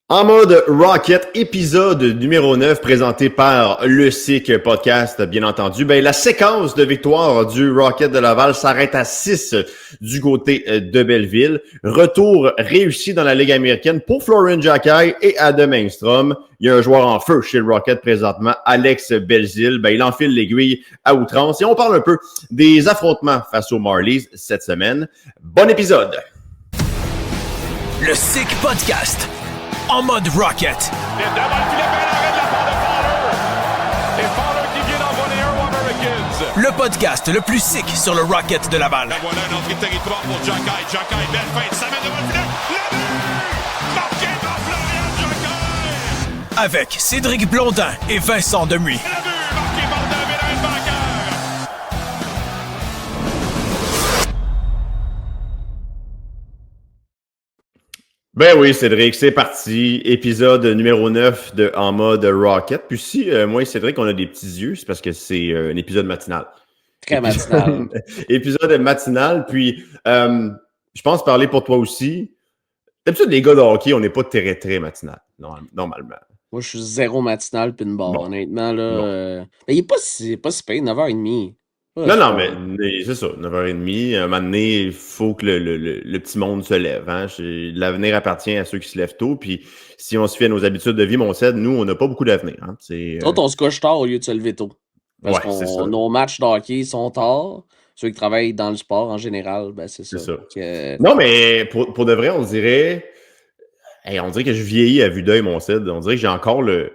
En mode Rocket, épisode numéro 9, présenté par le SIC Podcast, bien entendu. La séquence de victoire du Rocket de Laval s'arrête à 6 du côté de Belleville. Retour réussi dans la Ligue américaine pour Florian Jacquet et Adam Engstrom. Il y a un joueur en feu chez le Rocket présentement, Alex Belzile. Il enfile l'aiguille à outrance. Et on parle un peu des affrontements face aux Marlies cette semaine. Bon épisode! Le SIC Podcast. En mode Rocket. Le podcast le plus sick sur le Rocket de Laval. Voilà une entrée de territoire pour Jacquet. Jacquet, belle feinte, ça mène devant le filet. Le but! Marqué par Florian Jacquet! Avec Cédric Blondin et Vincent Demuy. Le but marqué par David Heimbacher. Oui, Cédric, c'est parti. Épisode numéro 9 de En mode Rocket. Puis si, moi et Cédric, on a des petits yeux, c'est parce que c'est un épisode matinal. Très matinal. Épisode matinal, puis je pense parler pour toi aussi. D'habitude, les gars de hockey, on n'est pas très, très matinal, normalement. Moi, je suis zéro matinal pinball, Bon. honnêtement. Là, il est pas si payé, 9h30. Non, mais c'est ça, 9h30. Un moment donné, il faut que le petit monde se lève. Hein? L'avenir appartient à ceux qui se lèvent tôt. Puis si on se fie à nos habitudes de vie, mon Ced, nous, on n'a pas beaucoup d'avenir. Hein? Autres, on se couche tard au lieu de se lever tôt. Parce c'est ça. que nos matchs de hockey sont tard. Ceux qui travaillent dans le sport, en général, c'est ça. C'est ça. Donc, Non, mais pour de vrai, on dirait que je vieillis à vue d'œil, mon Ced. On dirait que j'ai encore le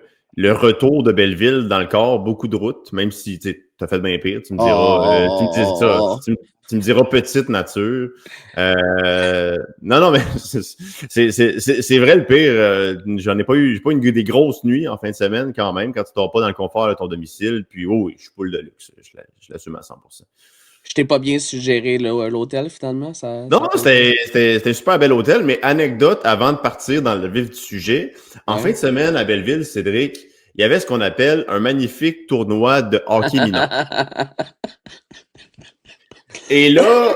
retour de Belleville dans le corps, beaucoup de routes, même si tu as fait bien pire. Tu me diras, tu me diras petite nature. Non, mais c'est vrai le pire. J'ai pas eu des grosses nuits en fin de semaine quand même, quand tu dors pas dans le confort de ton domicile. Puis oui, je suis poule de luxe. Je l'assume à 100%. je t'ai pas bien suggéré l'hôtel, finalement. Non, c'était un super bel hôtel, mais anecdote avant de partir dans le vif du sujet. En fin de semaine à Belleville, Cédric, il y avait ce qu'on appelle un magnifique tournoi de hockey mineur. Et là...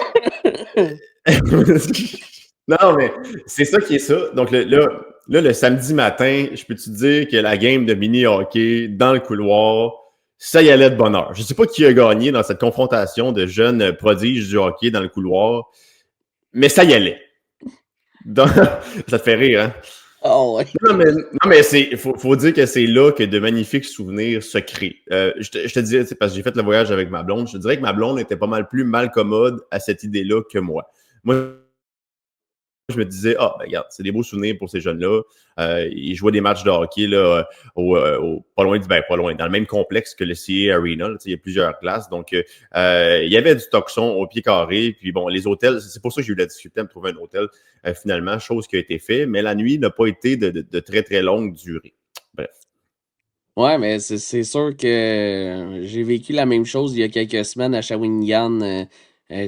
non, mais c'est ça qui est ça. Donc là, le samedi matin, je peux te dire que la game de mini-hockey dans le couloir, ça y allait de bonne heure. Je ne sais pas qui a gagné dans cette confrontation de jeunes prodiges du hockey dans le couloir, mais ça y allait. Donc, ça te fait rire, hein? Oh, ouais. Non, mais faut dire que c'est là que de magnifiques souvenirs se créent. Je te disais, parce que j'ai fait le voyage avec ma blonde, je te dirais que ma blonde était pas mal plus mal commode à cette idée-là que moi. Moi, je me disais, regarde, c'est des beaux souvenirs pour ces jeunes-là. Ils jouaient des matchs de hockey là, pas loin dans le même complexe que le CA Arena. Là, il y a plusieurs classes. Donc, il y avait du toxon au pied carré. Puis bon, les hôtels, c'est pour ça que j'ai eu la difficulté à me trouver un hôtel finalement, chose qui a été faite. Mais la nuit n'a pas été de très, très longue durée. Bref. Ouais, mais c'est sûr que j'ai vécu la même chose il y a quelques semaines à Shawinigan.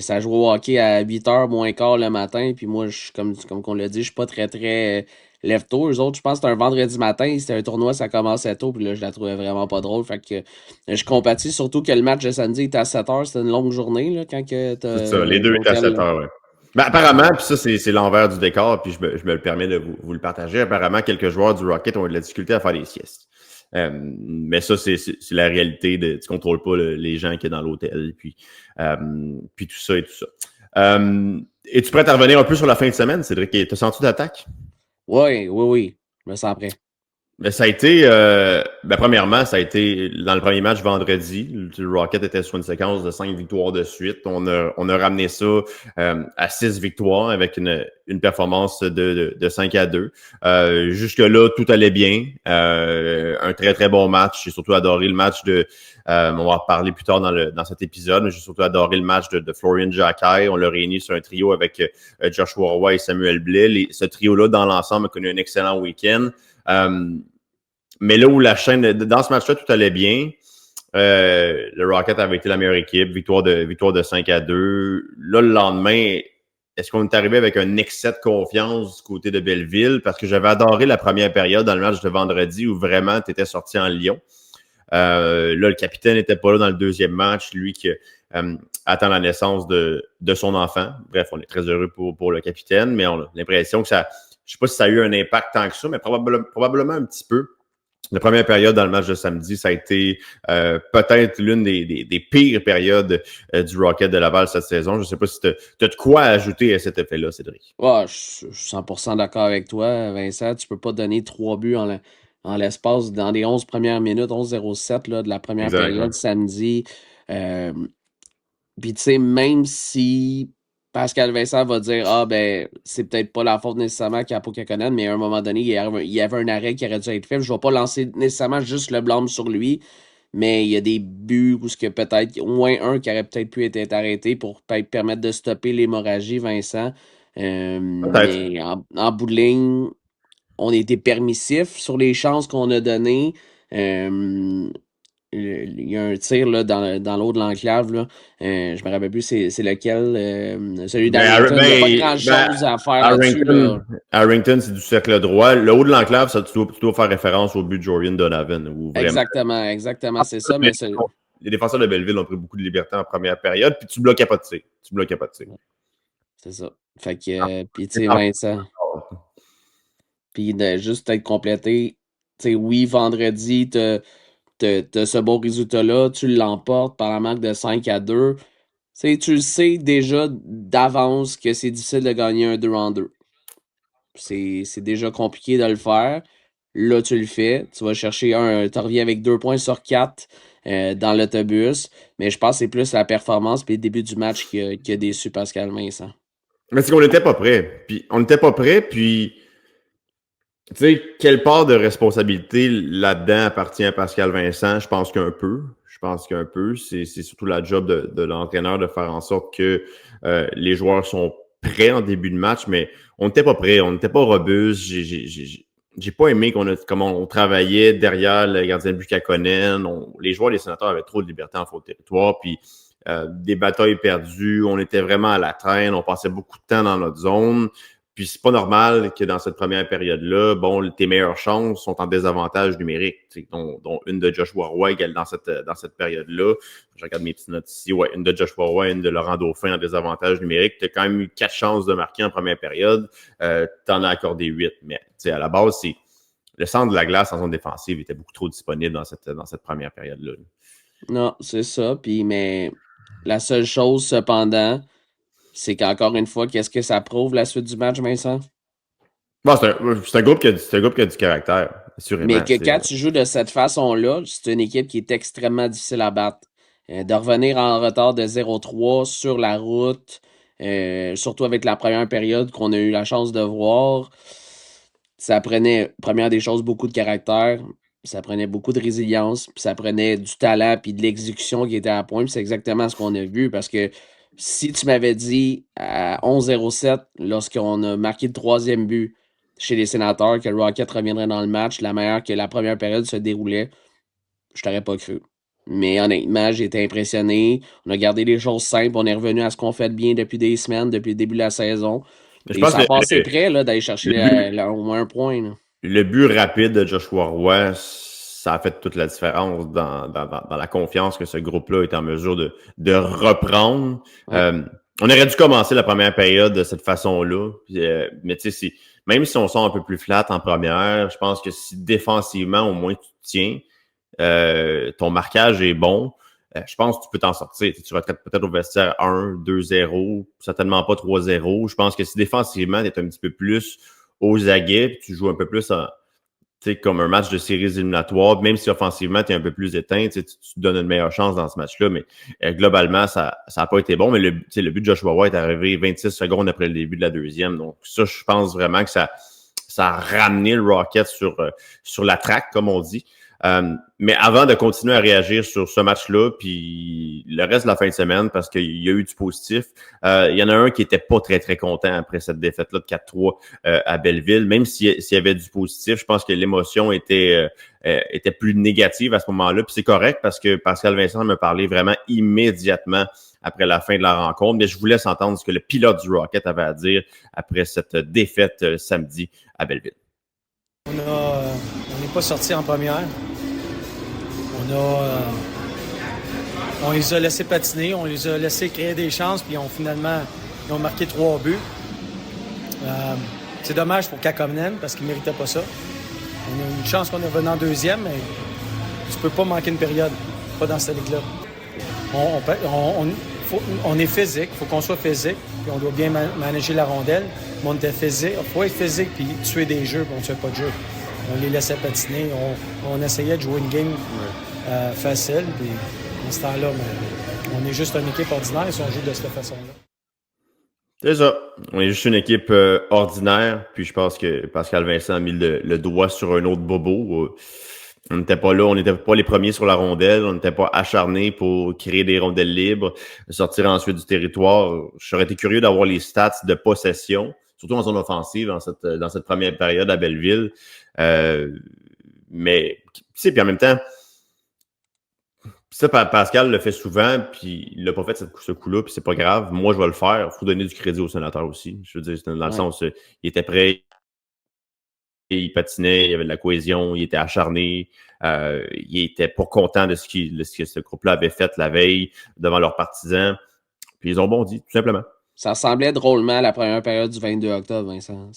Ça joue au hockey à 8h moins quart le matin. Puis moi, comme qu'on l'a dit, je suis pas très, très lève-tôt. Eux autres, je pense que c'était un vendredi matin. C'était un tournoi, ça commençait tôt. Puis là, je la trouvais vraiment pas drôle. Fait que je compatis, surtout que le match de samedi était à 7h. C'était une longue journée, là, quand que C'est ça, les deux étaient à 7h, ouais. Apparemment, puis ça, c'est l'envers du décor, puis je me le permets de vous le partager. Apparemment, quelques joueurs du Rocket ont eu de la difficulté à faire des siestes. Mais ça, c'est la réalité. Tu contrôles pas les gens qui sont dans l'hôtel, puis tout ça et tout ça. Es-tu prêt à revenir un peu sur la fin de semaine, Cédric? T'as senti d'attaque? Oui. Je me sens prêt. Mais ça a été, premièrement, ça a été dans le premier match vendredi. Le Rocket était sur une séquence de 5 victoires de suite. On a ramené ça à 6 victoires avec une performance de 5-2. Jusque-là, tout allait bien. Un très, très bon match. J'ai surtout adoré le match on va en reparler plus tard dans cet épisode, mais j'ai surtout adoré le match de Florian Jacquet. On l'a réuni sur un trio avec Joshua Roy et Samuel Blais. Ce trio-là, dans l'ensemble, a connu un excellent week-end. Mais là où dans ce match-là, tout allait bien. Le Rocket avait été la meilleure équipe, victoire de 5-2. Là, le lendemain, est-ce qu'on est arrivé avec un excès de confiance du côté de Belleville? Parce que j'avais adoré la première période dans le match de vendredi où vraiment tu étais sorti en Lion. Là, le capitaine n'était pas là dans le deuxième match, lui qui attend la naissance de son enfant. Bref, on est très heureux pour le capitaine, mais on a l'impression que ça Je sais pas si ça a eu un impact tant que ça, mais probablement un petit peu. La première période dans le match de samedi, ça a été peut-être l'une des pires périodes du Rocket de Laval cette saison. Je ne sais pas si tu as de quoi ajouter à cet effet-là, Cédric. Ouais, je suis 100% d'accord avec toi, Vincent. Tu peux pas donner 3 buts en l'espace dans les 11 premières minutes, 11:07 là, de la première période samedi. Puis tu sais, même si Pascal Vincent va dire « Ah, ben, c'est peut-être pas la faute nécessairement qu'Apo Kekkonen, mais à un moment donné, il y avait un arrêt qui aurait dû être fait. » Je vais pas lancer nécessairement juste le blâme sur lui, mais il y a des buts où ce que peut-être, au moins un qui aurait peut-être pu être arrêté pour peut-être permettre de stopper l'hémorragie, Vincent. Mais en bout de ligne, on a été permissif sur les chances qu'on a données. Il y a un tir là, dans l'eau de l'enclave. Là. Je me rappelle plus c'est lequel. Celui d'Harrington. Il n'y a pas grand-chose à faire là-dessus. Là. Harrington, c'est du cercle droit. Le haut de l'enclave, ça, tu dois faire référence au but de Jordan Donovan. Où vraiment... Exactement, c'est ça. Mais les défenseurs de Belleville ont pris beaucoup de liberté en première période, puis tu bloquais pas de tir. C'est ça. Fait que, puis tu sais, Vincent. Puis juste être complété. Tu sais, oui, vendredi, t'as ce bon résultat-là, tu l'emportes par la marque de 5-2. Tu le sais déjà d'avance que c'est difficile de gagner un 2-2. C'est déjà compliqué de le faire. Là, tu le fais. Tu vas chercher tu reviens avec 2 points sur 4 dans l'autobus. Mais je pense que c'est plus la performance et le début du match qui a déçu Pascal Vincent. Mais c'est qu'on n'était pas prêt. Puis tu sais, quelle part de responsabilité là-dedans appartient à Pascal Vincent? Je pense qu'un peu. C'est surtout la job de l'entraîneur de faire en sorte que les joueurs sont prêts en début de match, mais on n'était pas prêts, on n'était pas robustes. J'ai pas aimé comment on travaillait derrière le gardien de but Kekkonen. Les joueurs des Sénateurs avaient trop de liberté en faux territoire, puis des batailles perdues. On était vraiment à la traîne, on passait beaucoup de temps dans notre zone. Puis c'est pas normal que dans cette première période-là, tes meilleures chances sont en désavantage numérique, dont une de Joshua Roy dans cette période-là. Je regarde mes petites notes ici. Ouais, une de Joshua Roy, une de Laurent Dauphin en désavantage numérique. Tu as quand même eu 4 chances de marquer en première période. Tu en as accordé 8. Mais à la base, c'est le centre de la glace en zone défensive était beaucoup trop disponible dans cette première période-là. Non, c'est ça. Puis, mais la seule chose, cependant, c'est qu'encore une fois, qu'est-ce que ça prouve la suite du match, Vincent? Bon, c'est un groupe qui a du caractère, assurément. Mais que quand tu joues de cette façon-là, c'est une équipe qui est extrêmement difficile à battre. De revenir en retard de 0-3 sur la route, surtout avec la première période qu'on a eu la chance de voir, ça prenait, première des choses, beaucoup de caractère, ça prenait beaucoup de résilience, puis ça prenait du talent puis de l'exécution qui était à point. Puis c'est exactement ce qu'on a vu parce que si tu m'avais dit à 11-07, lorsqu'on a marqué le 3e but chez les Sénateurs, que le Rocket reviendrait dans le match, la manière que la première période se déroulait, je t'aurais pas cru. Mais honnêtement, j'ai été impressionné. On a gardé les choses simples. On est revenu à ce qu'on fait de bien depuis des semaines, depuis le début de la saison. Et ça a passé près d'aller chercher au moins un point. Là. Le but rapide de Joshua Roy, ça a fait toute la différence dans la confiance que ce groupe-là est en mesure de reprendre. Ouais. On aurait dû commencer la première période de cette façon-là. Mais tu sais, même si on sort un peu plus flat en première, je pense que si défensivement, au moins, tu te tiens, ton marquage est bon, je pense que tu peux t'en sortir. Tu retraites peut-être au vestiaire 1, 2-0, certainement pas 3-0. Je pense que si défensivement, tu es un petit peu plus aux aguets, puis tu joues un peu plus comme un match de séries éliminatoires, même si offensivement, tu es un peu plus éteint, tu te donnes une meilleure chance dans ce match-là, mais globalement, ça n'a pas été bon. Mais le but de Joshua Roy est arrivé 26 secondes après le début de la deuxième. Donc ça, je pense vraiment que ça a ramené le Rocket sur la track, comme on dit. Mais avant de continuer à réagir sur ce match-là, puis le reste de la fin de semaine, parce qu'il y a eu du positif, il y en a un qui était pas très, très content après cette défaite-là de 4-3 à Belleville. Même s'il y avait du positif, je pense que l'émotion était plus négative à ce moment-là. Puis c'est correct parce que Pascal Vincent me parlait vraiment immédiatement après la fin de la rencontre. Mais je vous laisse entendre ce que le pilote du Rocket avait à dire après cette défaite samedi à Belleville. On n'est pas sorti en première. On les a laissés patiner, on les a laissés créer des chances, puis ils ont marqué 3 buts. C'est dommage pour Kakkonen parce qu'il ne méritait pas ça. On a une chance qu'on est revenu en deuxième, mais tu peux pas manquer une période. Pas dans cette ligue-là. On est physique, il faut qu'on soit physique, puis on doit bien manager la rondelle. Mais on était physique, il faut être physique puis tuer des jeux, puis on ne tuait pas de jeu. On les laissait patiner, on essayait de jouer une game facile, puis en ce temps-là, on est juste une équipe ordinaire si on joue de cette façon-là. C'est ça. On est juste une équipe ordinaire, puis je pense que Pascal Vincent a mis le doigt sur un autre bobo. On n'était pas là, on n'était pas les premiers sur la rondelle, on n'était pas acharnés pour créer des rondelles libres, sortir ensuite du territoire. J'aurais été curieux d'avoir les stats de possession, surtout en zone offensive dans cette première période à Belleville. Mais, tu sais, puis en même temps, ça, Pascal le fait souvent, puis il l'a pas fait ce coup-là, puis c'est pas grave. Moi, je vais le faire. Il faut donner du crédit au sénateur aussi. Je veux dire, dans le sens, il était prêt, il patinait, il y avait de la cohésion, il était acharné, il était pas content de ce que ce groupe-là avait fait la veille devant leurs partisans. Puis ils ont bondi, tout simplement. Ça ressemblait drôlement à la première période du 22 octobre, Vincent.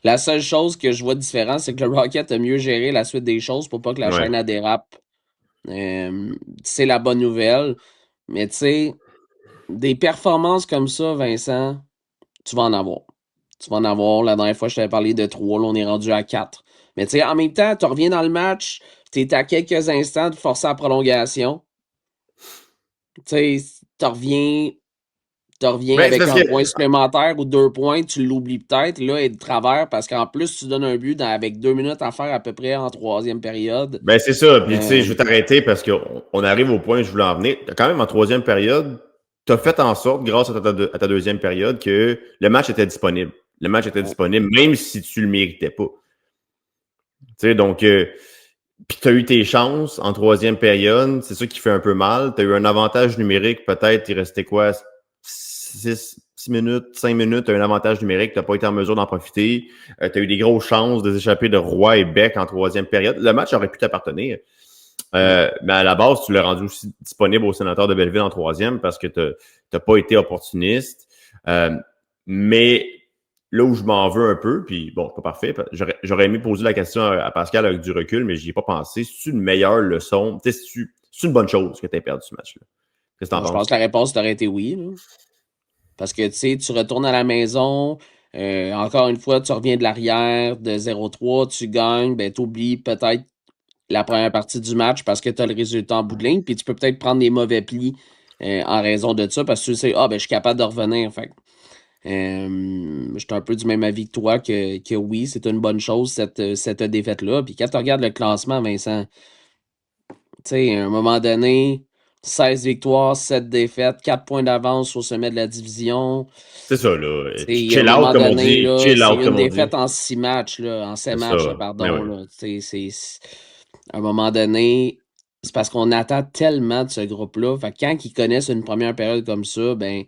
La seule chose que je vois de différent, c'est que le Rocket a mieux géré la suite des choses pour pas que la chaîne à dérape. C'est la bonne nouvelle. Mais tu sais, des performances comme ça, Vincent, tu vas en avoir. Tu vas en avoir. La dernière fois, je t'avais parlé de 3. Là, on est rendu à 4. Mais tu sais, en même temps, tu reviens dans le match. Tu es à quelques instants de forcer la prolongation. Tu sais, tu reviens avec un point supplémentaire ou 2 points. Tu l'oublies peut-être. Là, et de travers, parce qu'en plus, tu donnes un but avec 2 minutes à faire à peu près en troisième période. Ben, c'est ça. Puis, tu sais, je vais t'arrêter parce qu'on arrive au point où je voulais en venir. Quand même, en troisième période, tu as fait en sorte, grâce à ta deuxième période, que le match était disponible. Le match était disponible, même si tu le méritais pas. Tu sais, donc, puis tu as eu tes chances en troisième période. C'est ça qui fait un peu mal. Tu as eu un avantage numérique, peut-être, il restait quoi? 6 minutes, 5 minutes, tu as un avantage numérique, tu n'as pas été en mesure d'en profiter. Tu as eu des grosses chances de s'échapper de Roy et Beck en troisième période. Le match aurait pu t'appartenir. Mais à la base, tu l'as rendu aussi disponible au sénateur de Belleville en troisième parce que tu n'as pas été opportuniste. Mais là où je m'en veux un peu, puis bon, pas parfait, j'aurais aimé poser la question à Pascal avec du recul, mais j'y ai pas pensé. C'est une meilleure leçon? C'est une bonne chose que tu aies perdu ce match-là? Qu'est-ce que t'en penses? Je pense que la réponse t'aurait été oui. Là. Parce que tu sais, tu retournes à la maison, encore une fois, tu reviens de l'arrière de 0-3, tu gagnes, ben tu oublies peut-être la première partie du match parce que tu as le résultat en bout de ligne, puis tu peux peut-être prendre des mauvais plis en raison de ça, parce que tu sais, ben je suis capable de revenir. Fait je suis un peu du même avis que toi que oui, c'est une bonne chose, cette défaite-là. Puis quand tu regardes le classement, Vincent, tu sais, à un moment donné, 16 victoires, 7 défaites, 4 points d'avance au sommet de la division. C'est ça, là. Chill out, comme on dit. C'est une défaite en 6 matchs, là, en 7 matchs, là, pardon. Là. À un moment donné, c'est parce qu'on attend tellement de ce groupe-là. Fait que quand ils connaissent une première période comme ça, ben,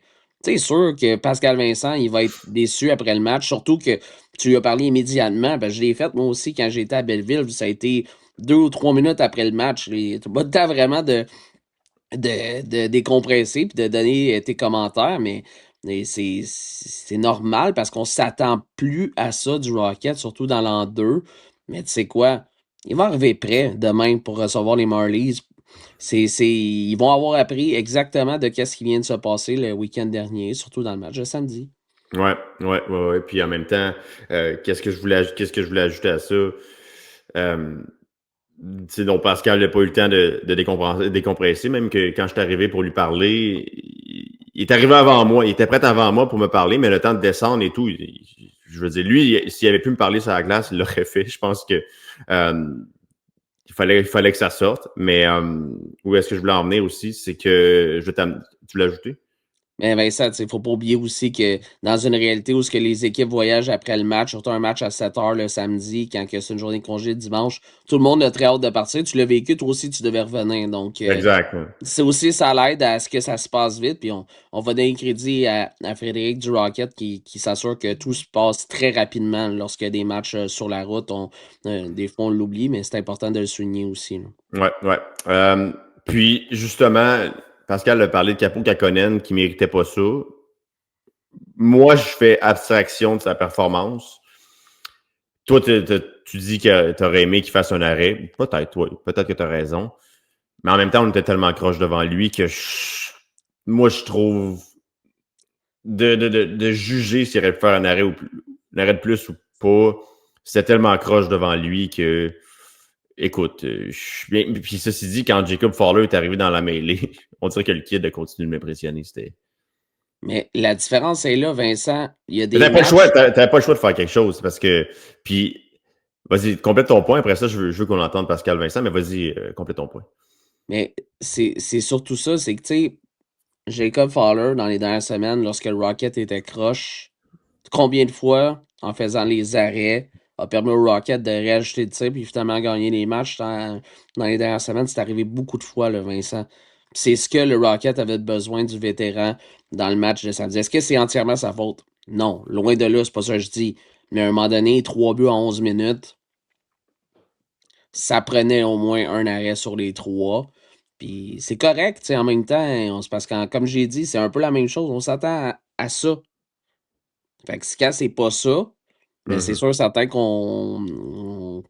c'est sûr que Pascal Vincent, il va être déçu après le match. Surtout que tu lui as parlé immédiatement. Ben, je l'ai fait moi aussi quand j'étais à Belleville. Ça a été 2 ou 3 minutes après le match. Tu n'as pas le temps vraiment de décompresser puis de donner tes commentaires, mais c'est normal parce qu'on s'attend plus à ça du Rocket, surtout dans l'an 2. Mais tu sais quoi? Il va arriver prêt demain pour recevoir les Marlies. Ils vont avoir appris exactement de ce qui vient de se passer le week-end dernier, surtout dans le match de samedi. Ouais. Puis en même temps, qu'est-ce que je voulais ajouter à ça? Donc Pascal n'a pas eu le temps de décompresser, même que quand je suis arrivé pour lui parler, il est arrivé avant moi, il était prêt avant moi pour me parler, mais le temps de descendre et tout, je veux dire, lui, s'il avait pu me parler sur la glace, il l'aurait fait. Je pense que il fallait que ça sorte, mais où est-ce que je voulais en venir aussi, c'est que tu l'as ajouté? Mais Vincent, il ne faut pas oublier aussi que dans une réalité où ce que les équipes voyagent après le match, surtout un match à 7h le samedi, quand c'est une journée de congé le dimanche, tout le monde a très hâte de partir. Tu l'as vécu, toi aussi, tu devais revenir. Donc, exact. C'est aussi, ça l'aide à ce que ça se passe vite. Puis on va donner crédit à Frédéric du Rocket qui s'assure que tout se passe très rapidement lorsqu'il y a des matchs sur la route. Des fois, on l'oublie, mais c'est important de le souligner aussi. Là. Ouais. Puis, justement, Pascal a parlé de Kaapo Kakkonen qui ne méritait pas ça. moi, je fais abstraction de sa performance. Toi, tu dis que tu aurais aimé qu'il fasse un arrêt. Peut-être que tu as raison. Mais en même temps, on était tellement croche devant lui que moi, je trouve de juger s'il aurait pu faire un arrêt de plus ou pas, c'était tellement croche devant lui que écoute, puis ceci dit, quand Jacob Fowler est arrivé dans la mêlée, on dirait que le kid a continué de m'impressionner. Mais la différence est là, Vincent. Il y a des T'avais matchs... pas le choix de faire quelque chose parce que. Puis, vas-y, complète ton point. Après ça, je veux qu'on entende Pascal Vincent, mais vas-y, complète ton point. Mais c'est surtout ça, c'est que, tu sais, Jacob Fowler, dans les dernières semaines, lorsque le Rocket était croche, combien de fois, en faisant les arrêts, a permis au Rocket de réajuster le tir puis finalement gagner les matchs dans les dernières semaines. C'est arrivé beaucoup de fois, là, Vincent. C'est ce que le Rocket avait besoin du vétéran dans le match de samedi. Est-ce que c'est entièrement sa faute? Non, loin de là, c'est pas ça que je dis. Mais à un moment donné, 3 buts en 11 minutes, ça prenait au moins un arrêt sur les 3. Puis c'est correct, tu sais, en même temps, c'est parce que, comme j'ai dit, c'est un peu la même chose. On s'attend à ça. Fait que quand c'est pas ça, ben c'est sûr certain qu'on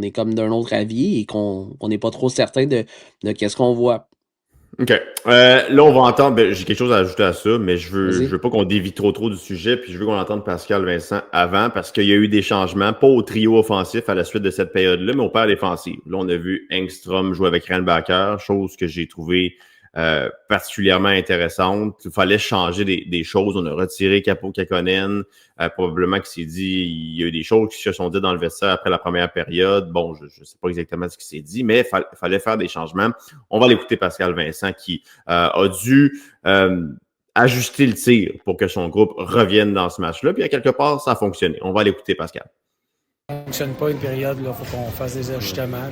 est comme d'un autre avis et qu'on n'est pas trop certain de qu'est-ce qu'on voit. OK. Là, on va entendre. J'ai quelque chose à ajouter à ça, mais je Vas-y. veux pas qu'on dévie trop du sujet, puis je veux qu'on entende Pascal Vincent avant, parce qu'il y a eu des changements, pas au trio offensif à la suite de cette période-là, mais au paire défensif. Là, on a vu Engstrom jouer avec Rennbacker, chose que j'ai trouvé particulièrement intéressante. Il fallait changer des choses. On a retiré Capo Kakonen. Probablement qu'il s'est dit, il y a eu des choses qui se sont dites dans le vestiaire après la première période. Bon, je ne sais pas exactement ce qui s'est dit, mais il fallait faire des changements. On va l'écouter Pascal Vincent qui a dû ajuster le tir pour que son groupe revienne dans ce match-là. Puis à quelque part, ça a fonctionné. On va l'écouter, Pascal. Ça ne fonctionne pas une période, il faut qu'on fasse des ajustements.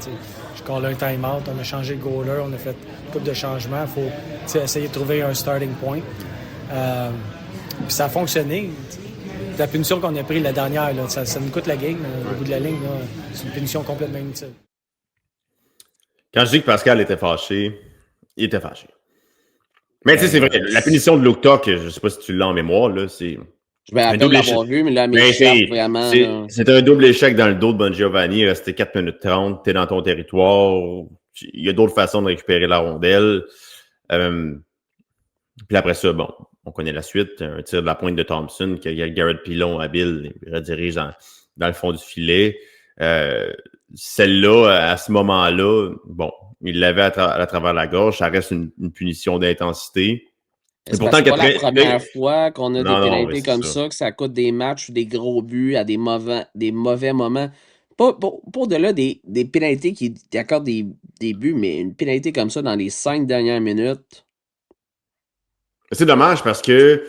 Je call un time-out, on a changé le goaler, on a fait une couple de changements. Il faut essayer de trouver un starting point. Puis ça a fonctionné. La punition qu'on a prise la dernière, là, ça nous coûte la game. Au bout de la ligne, là, c'est une punition complètement inutile. Quand je dis que Pascal était fâché, il était fâché. Mais tu sais, c'est vrai, la punition de Luke Tuck, je ne sais pas si tu l'as en mémoire, là, c'est... Je me rappelle l'avoir vu, mais là, vraiment... C'est un double échec dans le dos de Bon Giovanni. Il restait 4 minutes 30. T'es dans ton territoire. Il y a d'autres façons de récupérer la rondelle. Puis après ça, bon, on connaît la suite. Un tir de la pointe de Thompson que Garrett Pilon habile redirige dans le fond du filet. Celle-là, à ce moment-là, bon, il l'avait à travers la gorge. Ça reste une punition d'intensité. C'est pas la première fois qu'on a des pénalités comme ça, que ça coûte des matchs ou des gros buts à des mauvais moments. Pas au-delà des pénalités qui accordent des buts, mais une pénalité comme ça dans les 5 dernières minutes. C'est dommage parce que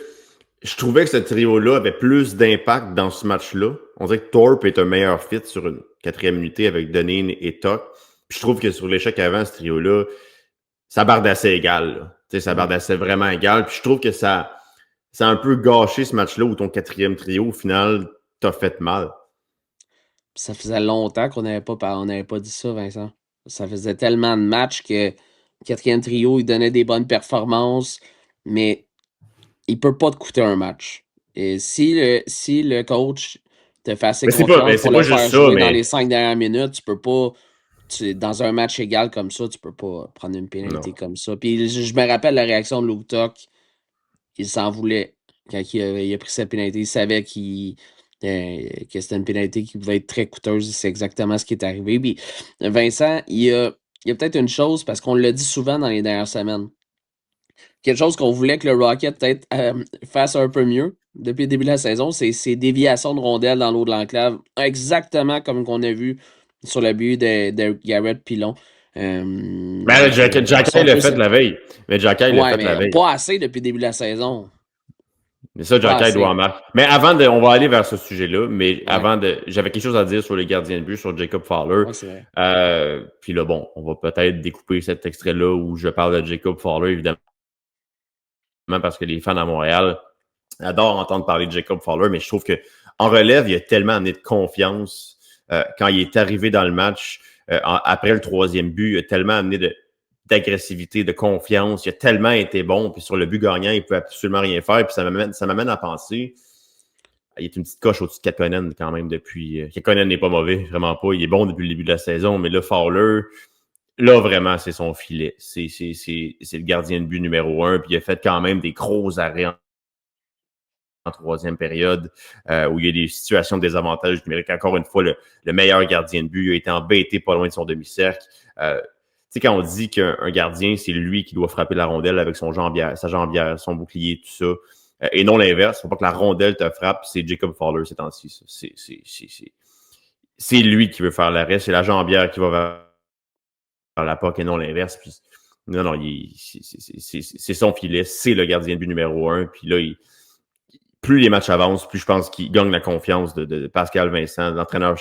je trouvais que ce trio-là avait plus d'impact dans ce match-là. On dirait que Thorpe est un meilleur fit sur une 4e unité avec Dunning et Tuck. Puis je trouve que sur l'échec avant, ce trio-là, ça bardassait égal, là. Tu sais, ça bardassait vraiment égal. Puis je trouve que ça a un peu gâché ce match-là où ton 4e trio, au final, t'a fait mal. Ça faisait longtemps qu'on n'avait pas dit ça, Vincent. Ça faisait tellement de matchs que le 4e trio, il donnait des bonnes performances, mais il peut pas te coûter un match. Et si le coach te fait assez confiance pour le faire jouer dans les 5 dernières minutes, tu peux pas... dans un match égal comme ça, tu peux pas prendre une pénalité comme ça. Puis je me rappelle la réaction de Luke Tuck. Il s'en voulait quand il a pris cette pénalité. Il savait que c'était une pénalité qui pouvait être très coûteuse. C'est exactement ce qui est arrivé. Puis Vincent, il y a peut-être une chose, parce qu'on l'a dit souvent dans les dernières semaines. Quelque chose qu'on voulait que le Rocket peut-être fasse un peu mieux depuis le début de la saison, c'est ces déviations de rondelles dans l'eau de l'enclave. Exactement comme qu'on a vu sur le but de Garrett Pilon. Jacky l'a fait la veille. Mais Jacky l'a fait la veille. Pas assez depuis le début de la saison. Mais ça, Jacky doit en marquer. Mais on va aller vers ce sujet-là, mais j'avais quelque chose à dire sur les gardiens de but, sur Jacob Fowler. Ouais, puis là, bon, on va peut-être découper cet extrait-là où je parle de Jacob Fowler, évidemment, parce que les fans à Montréal adorent entendre parler de Jacob Fowler, mais je trouve que en relève, il a tellement amené de confiance quand il est arrivé dans le match. Après le 3e but, il a tellement amené d'agressivité, de confiance. Il a tellement été bon. Puis sur le but gagnant, il peut absolument rien faire. Puis ça m'amène à penser... Il est une petite coche au-dessus de Kekkonen quand même depuis... Kekkonen n'est pas mauvais, vraiment pas. Il est bon depuis le début de la saison. Mais là, Fowler, là, vraiment, c'est son filet. C'est le gardien de but numéro 1. Puis il a fait quand même des gros arrêts en troisième période, où il y a des situations de désavantage numérique. Encore une fois, le meilleur gardien de but, il a été embêté pas loin de son demi-cercle. Tu sais, quand on dit qu'un gardien, c'est lui qui doit frapper la rondelle avec sa jambière, son bouclier, tout ça, et non l'inverse. Faut pas que la rondelle te frappe, c'est Jacob Fowler ces temps-ci. C'est lui qui veut faire l'arrêt, c'est la jambière qui va vers la puck et non l'inverse. Puis, non, c'est son filet, c'est le gardien de but numéro 1. Puis là, plus les matchs avancent, plus je pense qu'il gagne la confiance de Pascal Vincent, l'entraîneur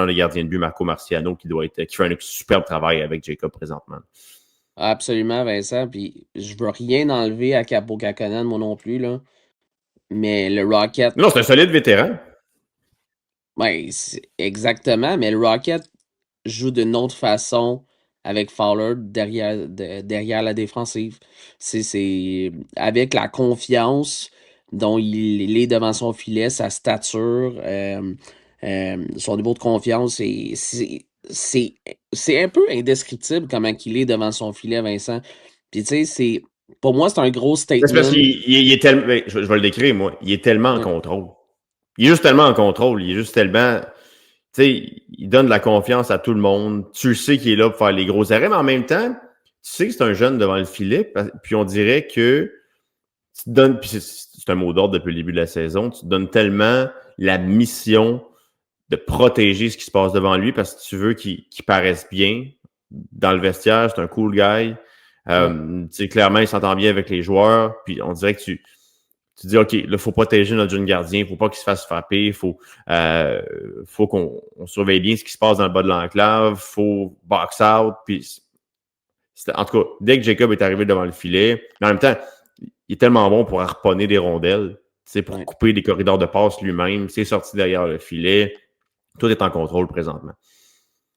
des gardiens de but, Marco Marciano, qui fait un superbe travail avec Jacob présentement. Absolument, Vincent. Puis je veux rien enlever à Capo Kekkonen, moi non plus, là. Mais le Rocket... Non, c'est un solide vétéran. Oui, exactement. Mais le Rocket joue d'une autre façon avec Fowler derrière la défensive. C'est avec la confiance dont il est devant son filet, sa stature, son niveau de confiance, c'est un peu indescriptible comment il est devant son filet, Vincent. Puis tu sais, pour moi, c'est un gros statement. C'est parce qu'il est tellement... Je vais le décrire, moi. Il est tellement en contrôle. Il est juste tellement en contrôle. Il est juste tellement... Tu sais, il donne de la confiance à tout le monde. Tu sais qu'il est là pour faire les gros arrêts, mais en même temps, tu sais que c'est un jeune devant le filet, puis on dirait que tu te donnes... Puis c'est un mot d'ordre depuis le début de la saison. Tu te donnes tellement la mission de protéger ce qui se passe devant lui parce que tu veux qu'il paraisse bien dans le vestiaire. C'est un cool guy. Tu sais, clairement, il s'entend bien avec les joueurs. Puis on dirait que tu dis, OK, là, il faut protéger notre jeune gardien. Il ne faut pas qu'il se fasse frapper. Il faut qu'on surveille bien ce qui se passe dans le bas de l'enclave. Il faut box out. Puis, en tout cas, dès que Jacob est arrivé devant le filet, mais en même temps, il est tellement bon pour harponner des rondelles, pour couper des corridors de passe lui-même. C'est sorti derrière le filet. Tout est en contrôle présentement.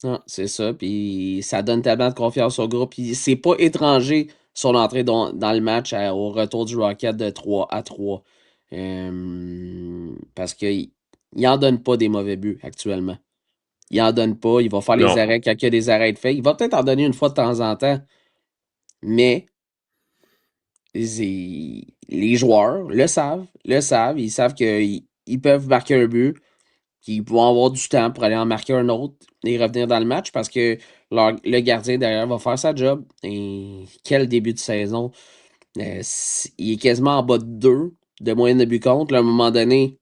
Non, c'est ça. Puis ça donne tellement de confiance au groupe. Puis c'est pas étranger son entrée dans le match au retour du Rocket de 3-3. Parce qu'il n'en donne pas des mauvais buts actuellement. Il n'en donne pas. Il va faire les arrêts quand il y a des arrêts de fait. Il va peut-être en donner une fois de temps en temps. Mais les joueurs le savent. Ils savent qu'ils peuvent marquer un but. Qu'ils vont avoir du temps pour aller en marquer un autre et revenir dans le match parce que le gardien derrière va faire sa job. Et quel début de saison. Il est quasiment en bas de 2 de moyenne de but contre. Là, à un moment donné,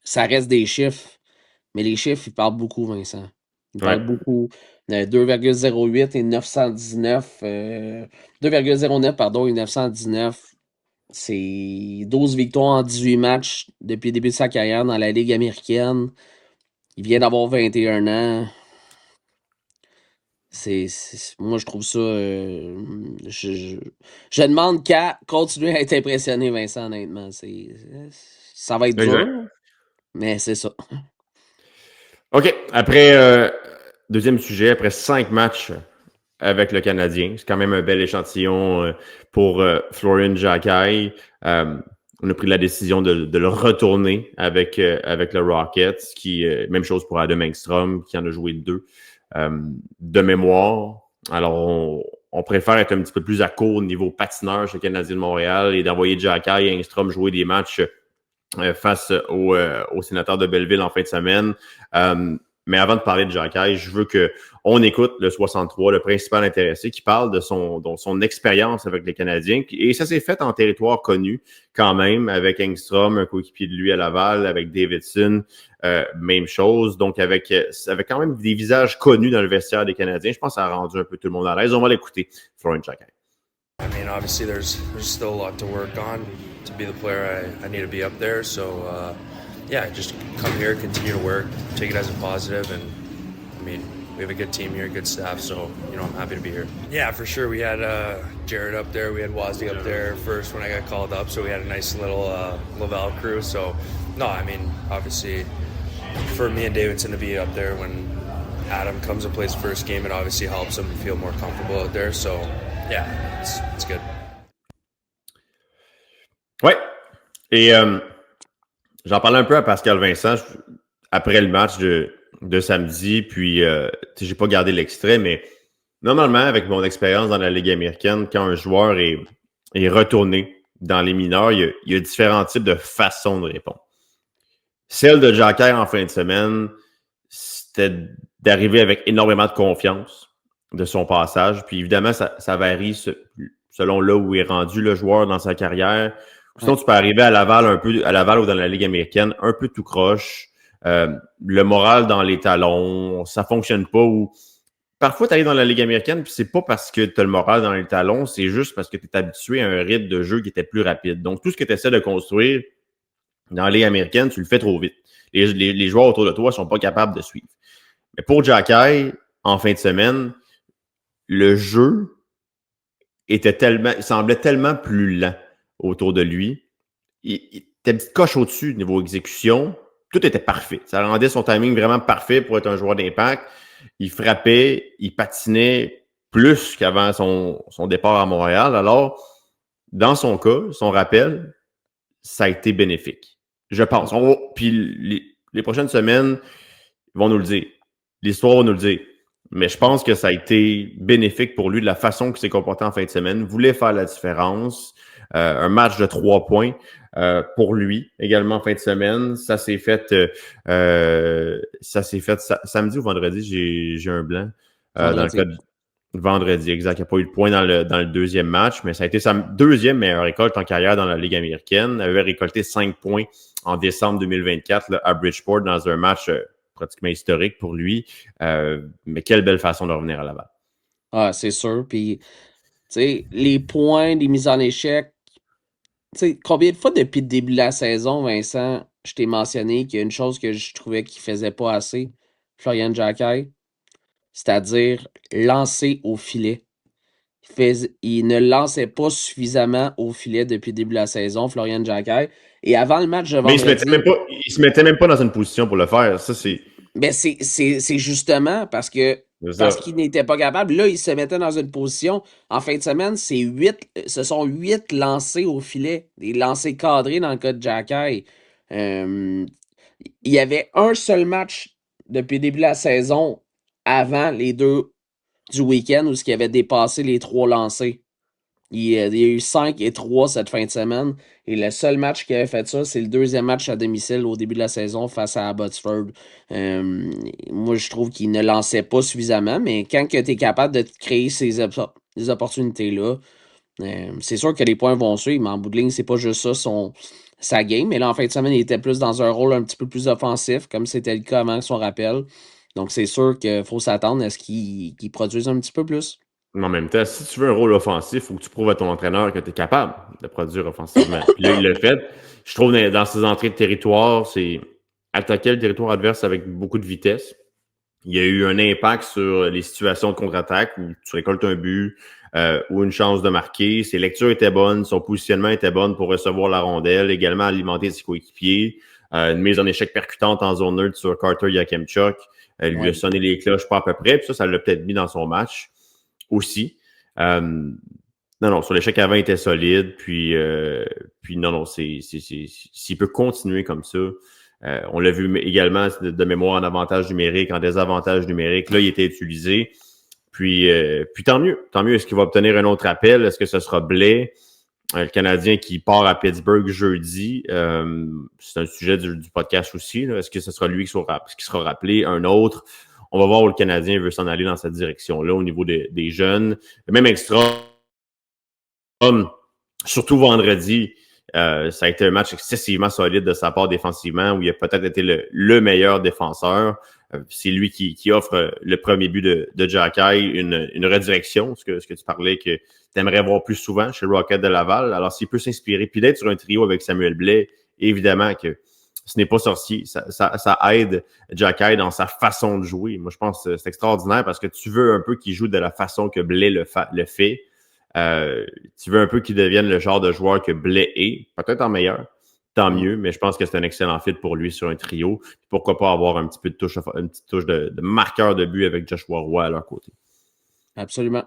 ça reste des chiffres. Mais les chiffres, ils parlent beaucoup, Vincent. Ils parlent beaucoup. 2,08 et 919. 2,09, pardon, et 919. C'est 12 victoires en 18 matchs depuis le début de sa carrière dans la Ligue américaine. Il vient d'avoir 21 ans. Moi, je trouve ça... je demande qu'à continuer à être impressionné, Vincent, honnêtement. Ça va être dur, mais c'est ça. OK. Après, deuxième sujet, après 5 matchs avec le Canadien, c'est quand même un bel échantillon pour Florian Xhekaj. On a pris la décision de le retourner avec le Rocket, même chose pour Adam Engstrom, qui en a joué 2 de mémoire. Alors, on préfère être un petit peu plus à court au niveau patineur chez le Canadien de Montréal et d'envoyer Xhekaj et Engstrom jouer des matchs face aux Sénateurs de Belleville en fin de semaine. Mais avant de parler de Xhekaj, je veux qu'on écoute le 63, le principal intéressé, qui parle de son expérience avec les Canadiens. Et ça s'est fait en territoire connu quand même, avec Engstrom, un coéquipier de lui à Laval, avec Davidson, même chose. Donc, avec quand même des visages connus dans le vestiaire des Canadiens. Je pense que ça a rendu un peu tout le monde à l'aise. On va l'écouter, Florian Xhekaj. I mean, obviously, there's still a lot to work on to be the player I need to be up there. So, yeah, just come here, continue to work, take it as a positive, and I mean, we have a good team here, good staff, so, I'm happy to be here. Yeah, for sure. We had Jared up there, we had Wazdy up there first when I got called up, so we had a nice little Laval crew. So, no, I mean, obviously, for me and Davidson to be up there when Adam comes and plays the first game, it obviously helps him feel more comfortable out there. So, yeah, it's good. Ouais. Et j'en parlais un peu à Pascal Vincent après le match de samedi, puis j'ai pas gardé l'extrait, mais normalement, avec mon expérience dans la Ligue américaine, quand un joueur est retourné dans les mineurs, il y a différents types de façons de répondre. Celle de Xhekaj en fin de semaine, c'était d'arriver avec énormément de confiance de son passage. Puis évidemment, ça varie selon là où est rendu le joueur dans sa carrière. Sinon, tu peux arriver à Laval ou dans la Ligue américaine, un peu tout croche. Le moral dans les talons, ça fonctionne pas. Ou parfois, tu arrives dans la Ligue américaine, puis c'est pas parce que tu as le moral dans les talons, c'est juste parce que tu es habitué à un rythme de jeu qui était plus rapide. Donc, tout ce que tu essaies de construire dans la Ligue américaine, tu le fais trop vite. Les joueurs autour de toi ne sont pas capables de suivre. Mais pour Xhekaj, en fin de semaine, le jeu il semblait tellement plus lent autour de lui. Il était une petite coche au-dessus niveau exécution. Tout était parfait. Ça rendait son timing vraiment parfait pour être un joueur d'impact. Il frappait, il patinait plus qu'avant son départ à Montréal. Alors, dans son cas, son rappel, ça a été bénéfique. Je pense. Puis les prochaines semaines, ils vont nous le dire. L'histoire va nous le dire. Mais je pense que ça a été bénéfique pour lui de la façon qu'il s'est comporté en fin de semaine. Voulait faire la différence. Un match de 3 points pour lui également en fin de semaine. Ça s'est fait samedi ou vendredi, j'ai un blanc. Dans le cas de vendredi, exact. Il n'y a pas eu de point dans le deuxième match, mais ça a été sa deuxième meilleure récolte en carrière dans la Ligue américaine. Il avait récolté 5 points en décembre 2024 là, à Bridgeport dans un match pratiquement historique pour lui. Mais quelle belle façon de revenir à Laval. Ah, c'est sûr. Puis, tu sais, les points, les mises en échec, tu sais, combien de fois depuis le début de la saison, Vincent, je t'ai mentionné qu'il y a une chose que je trouvais qu'il faisait pas assez, Florian Xhekaj, c'est-à-dire lancer au filet. Il ne lançait pas suffisamment au filet depuis le début de la saison, Florian Xhekaj. Et avant le match de vendredi... Mais il se mettait même pas dans une position pour le faire. Ça, c'est... Ben c'est justement parce qu'il n'était pas capable. Là, il se mettait dans une position. En fin de semaine, ce sont 8 lancers au filet. Des lancers cadrés dans le cas de Xhekaj. Il y avait un seul match depuis le début de la saison avant les deux du week-end où il avait dépassé les 3 lancers. Il y a eu 5 et 3 cette fin de semaine. Et le seul match qui avait fait ça, c'est le deuxième match à domicile au début de la saison face à Abbotsford. Moi, je trouve qu'il ne lançait pas suffisamment, mais quand tu es capable de te créer ces opportunités-là, c'est sûr que les points vont suivre, mais en bout de ligne, c'est pas juste ça sa game. Mais là, en fin de semaine, il était plus dans un rôle un petit peu plus offensif, comme c'était le cas avant son rappel. Donc, c'est sûr qu'il faut s'attendre à ce qu'il produise un petit peu plus. Mais en même temps, si tu veux un rôle offensif, il faut que tu prouves à ton entraîneur que tu es capable de produire offensivement. Puis là, il l'a fait. Je trouve dans ses entrées de territoire, c'est attaquer le territoire adverse avec beaucoup de vitesse. Il y a eu un impact sur les situations de contre-attaque où tu récoltes un but ou une chance de marquer. Ses lectures étaient bonnes, son positionnement était bon pour recevoir la rondelle, également alimenter ses coéquipiers. Une mise en échec percutante en zone neutre sur Carter Yakemchuk. Lui a sonné les cloches pas à peu près, puis ça l'a peut-être mis dans son match aussi. Non, sur l'échec avant, il était solide, puis non, s'il peut continuer comme ça, on l'a vu également de mémoire en avantage numérique, en désavantage numérique, là, il était utilisé, puis tant mieux, est-ce qu'il va obtenir un autre appel, est-ce que ce sera Blais, le Canadien qui part à Pittsburgh jeudi, c'est un sujet du podcast aussi, là. Est-ce que ce sera lui qui sera rappelé, un autre? On va voir où le Canadien veut s'en aller dans cette direction-là au niveau des jeunes. Même extra, surtout vendredi, ça a été un match excessivement solide de sa part défensivement où il a peut-être été le meilleur défenseur. C'est lui qui offre le premier but de Xhekaj, une redirection, ce que tu parlais que tu aimerais voir plus souvent chez Rocket de Laval. Alors, s'il peut s'inspirer, puis d'être sur un trio avec Samuel Blais, évidemment que ce n'est pas sorcier. Ça aide Xhekaj dans sa façon de jouer. Moi, je pense que c'est extraordinaire parce que tu veux un peu qu'il joue de la façon que Blais le fait. Tu veux un peu qu'il devienne le genre de joueur que Blais est. Peut-être en meilleur, tant mieux, mais je pense que c'est un excellent fit pour lui sur un trio. Pourquoi pas avoir un petit peu une petite touche de marqueur de but avec Joshua Roy à leur côté. Absolument.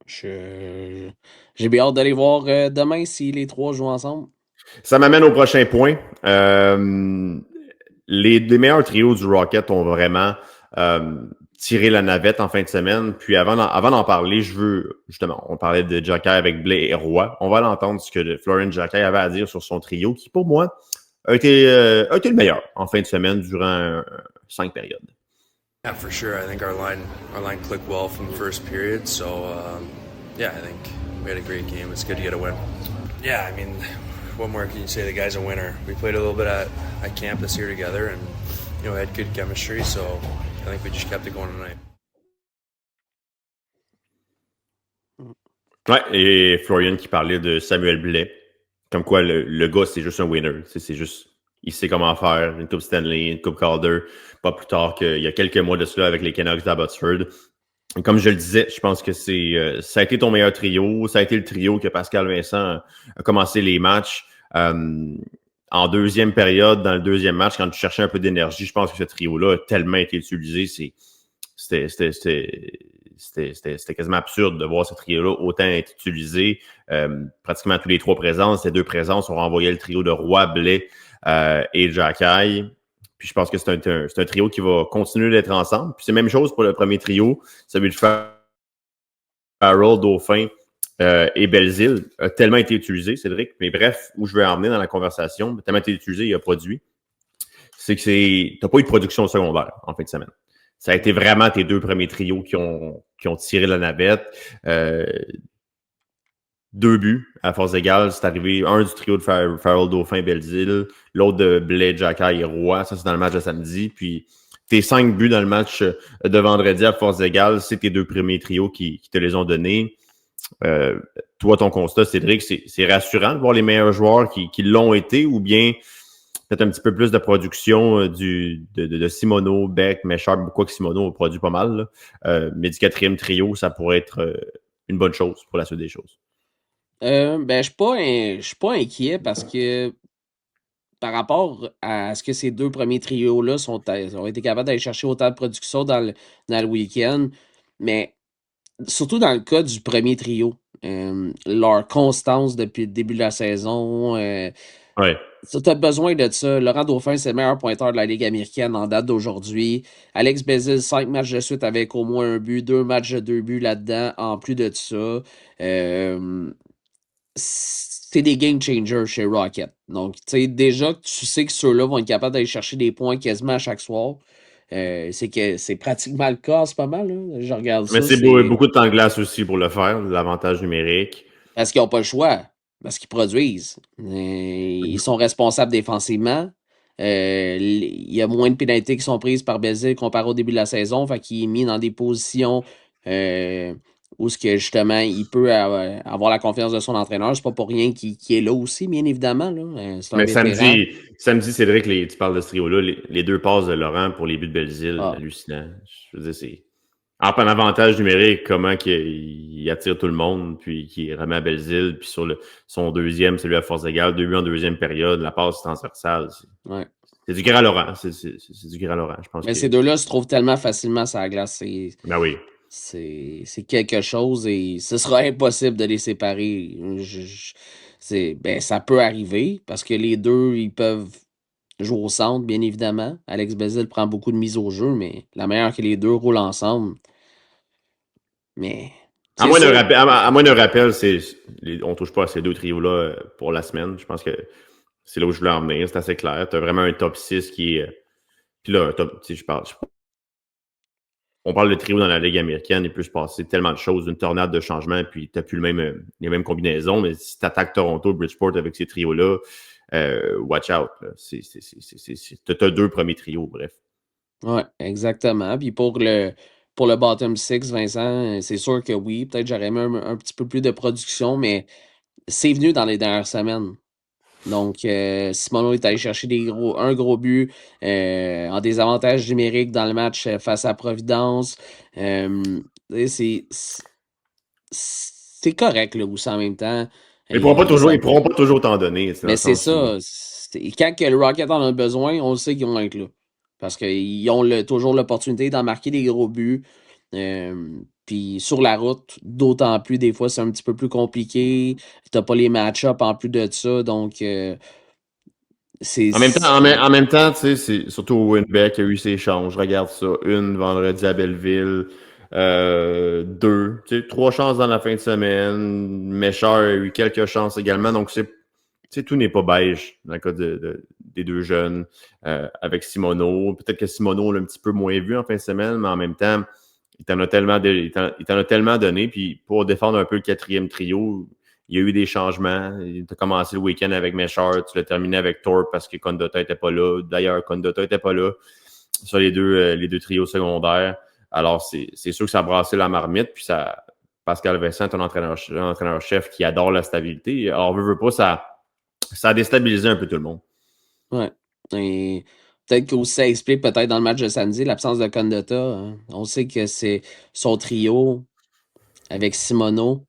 J'ai bien hâte d'aller voir demain si les trois jouent ensemble. Ça m'amène au prochain point. Les meilleurs trios du Rocket ont vraiment tiré la navette en fin de semaine. Puis avant d'en parler, je veux, justement, on parlait de Xhekaj avec Blais et Roy. On va l'entendre ce que Florian Xhekaj avait à dire sur son trio, qui pour moi a été le meilleur en fin de semaine durant 5 périodes. Yeah, for sure. I think our line clicked well from the first period. So, yeah, I think we had a great game. It's good to get a win. Yeah, I mean, what more can you say? The guy's a winner. We played a little bit at camp this year together, and we had good chemistry. So, I think we just kept it going tonight. Ouais, et Florian qui parlait de Samuel Blais. Comme quoi, le gars, c'est juste un winner. C'est juste, il sait comment faire. Une Coupe Stanley, une Coupe Calder. Pas plus tard qu'il y a quelques mois de cela avec les Canucks d'Abbotsford. Comme je le disais, je pense que ça a été ton meilleur trio. Ça a été le trio que Pascal Vincent a commencé les matchs. En deuxième période, dans le deuxième match, quand tu cherchais un peu d'énergie, je pense que ce trio-là a tellement été utilisé. C'était quasiment absurde de voir ce trio-là autant être utilisé. Pratiquement tous les trois présences, les deux présences, on renvoyait le trio de Roy, Blais et Xhekaj. Puis je pense que c'est un trio qui va continuer d'être ensemble. Puis c'est la même chose pour le premier trio, celui de Farrell, Dauphin et Belzile a tellement été utilisé, Cédric. Mais bref, où je veux emmener dans la conversation, tellement été utilisé, il a produit. C'est que t'as pas eu de production secondaire en fin de semaine. Ça a été vraiment tes deux premiers trios qui ont tiré la navette. 2 buts à force égale. C'est arrivé un du trio de Farrell, Dauphin, Belzile, l'autre de Blais, Xhekaj et Roy. Ça, c'est dans le match de samedi. Puis tes 5 buts dans le match de vendredi à force égale, c'est tes deux premiers trios qui te les ont donnés. Toi, ton constat, Cédric, c'est rassurant de voir les meilleurs joueurs qui l'ont été, ou bien peut-être un petit peu plus de production de Simoneau, Beck, Méchard, quoi que Simoneau a produit pas mal. Mais du quatrième trio, ça pourrait être une bonne chose pour la suite des choses. Je suis pas inquiet parce que par rapport à ce que ces deux premiers trios-là ont été capables d'aller chercher autant de production dans le week-end, mais surtout dans le cas du premier trio, leur constance depuis le début de la saison, Ouais. tu as besoin de ça. Laurent Dauphin, c'est le meilleur pointeur de la Ligue américaine en date d'aujourd'hui. Alex Belzile, 5 matchs de suite avec au moins un but, 2 matchs de 2 buts là-dedans, en plus de ça. C'est des game changers chez Rocket. Donc, tu sais, déjà que tu sais que ceux-là vont être capables d'aller chercher des points quasiment à chaque soir. C'est que c'est pratiquement le cas, c'est pas mal. Là. Je regarde Mais ça. c'est beaucoup de temps de glace aussi pour le faire, l'avantage numérique. Parce qu'ils n'ont pas le choix. Parce qu'ils produisent. Ils sont responsables défensivement. Il y a moins de pénalités qui sont prises par Belzile comparé au début de la saison. Fait qu'il est mis dans des positions où ce que justement il peut avoir la confiance de son entraîneur. C'est pas pour rien qu'il est là aussi, bien évidemment. Là. C'est un Mais vétéran. samedi, Cédric, tu parles de ce trio-là, les deux passes de Laurent pour les buts de Belzile, hallucinant. Je veux dire, c'est en avantage numérique, comment il attire tout le monde, puis qu'il remet à Belzile, puis sur son deuxième, celui à force égale, 2 buts en deuxième période, la passe transversale. C'est du grand Laurent. C'est du grand Laurent, je pense. Mais ces deux-là se trouvent tellement facilement sur la glace. Ben oui. C'est quelque chose et ce sera impossible de les séparer. Ça peut arriver parce que les deux, ils peuvent jouer au centre, bien évidemment. Alex Belzile prend beaucoup de mise au jeu, mais la meilleure que les deux roulent ensemble. Mais. À moins d'un rappel, on ne touche pas à ces deux trios-là pour la semaine. Je pense que c'est là où je voulais en venir. C'est assez clair. Tu as vraiment un top 6 qui est. Puis là, on parle de trio dans la Ligue américaine, il peut se passer tellement de choses, une tornade de changement, puis tu n'as plus les mêmes combinaisons. Mais si tu attaques Toronto, Bridgeport avec ces trios-là, watch out. Tu as 2 premiers trios, bref. Oui, exactement. Puis pour le bottom 6, Vincent, c'est sûr que oui. Peut-être j'aurais aimé un petit peu plus de production, mais c'est venu dans les dernières semaines. Donc, Simoneau est allé chercher un gros but en désavantage numérique dans le match face à Providence. C'est correct là, aussi en même temps. Ils ne pourront pas toujours t'en donner. Mais c'est ça. Quand que le Rocket en a besoin, on sait qu'ils vont être là. Parce qu'ils ont toujours l'opportunité d'en marquer des gros buts. Puis Puis sur la route, d'autant plus, des fois, c'est un petit peu plus compliqué. T'as pas les match-ups en plus de ça, donc c'est... En même temps, tu sais, c'est surtout au Winbeck, il y a eu ses chances. Je regarde ça. Une vendredi à Belleville, deux, tu sais, 3 chances dans la fin de semaine. Méchard a eu quelques chances également. Donc, tu sais, tout n'est pas beige dans le cas des deux jeunes avec Simoneau. Peut-être que Simoneau l'a un petit peu moins vu en fin de semaine, mais en même temps, il t'en a tellement donné. Puis pour défendre un peu le quatrième trio, il y a eu des changements. Tu as commencé le week-end avec Méchard, tu l'as terminé avec Thorpe parce que Condotta n'était pas là. D'ailleurs, Condotta n'était pas là sur les deux trios secondaires. Alors, c'est sûr que ça a brassé la marmite. Puis Pascal Vincent est un entraîneur-chef qui adore la stabilité. Alors, veut pas, ça a déstabilisé un peu tout le monde. Ouais. Et peut-être que aussi ça explique peut-être dans le match de samedi l'absence de Condotta. Hein. On sait que c'est son trio avec Simoneau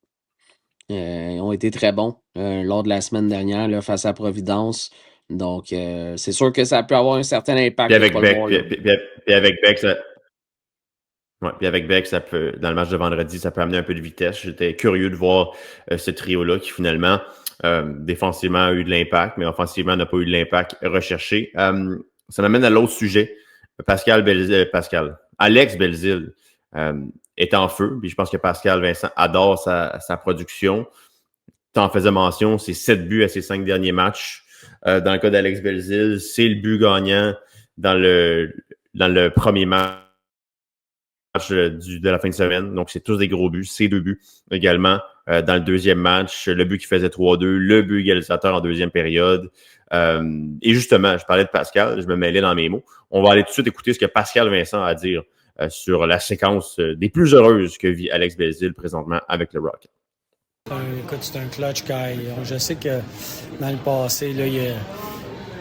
ont été très bons lors de la semaine dernière là, face à Providence. Donc, c'est sûr que ça peut avoir un certain impact. Puis avec Beck, puis avec Beck, ça peut, dans le match de vendredi, ça peut amener un peu de vitesse. J'étais curieux de voir ce trio-là qui finalement, défensivement, a eu de l'impact, mais offensivement n'a pas eu de l'impact recherché. Ça m'amène à l'autre sujet. Alex Belzile est en feu, puis je pense que Pascal Vincent adore sa production. Tu en faisais mention, c'est 7 buts à ses 5 derniers matchs. Dans le cas d'Alex Belzile, c'est le but gagnant dans le premier match de la fin de semaine. Donc, c'est tous des gros buts. C'est 2 buts également dans le deuxième match. Le but qui faisait 3-2, le but égalisateur en deuxième période. Et justement, je parlais de Pascal, je me mêlais dans mes mots. On va aller tout de suite écouter ce que Pascal Vincent a à dire sur la séquence des plus heureuses que vit Alex Belzile présentement avec le Rocket. Écoute, c'est un clutch guy. Je sais que dans le passé, là,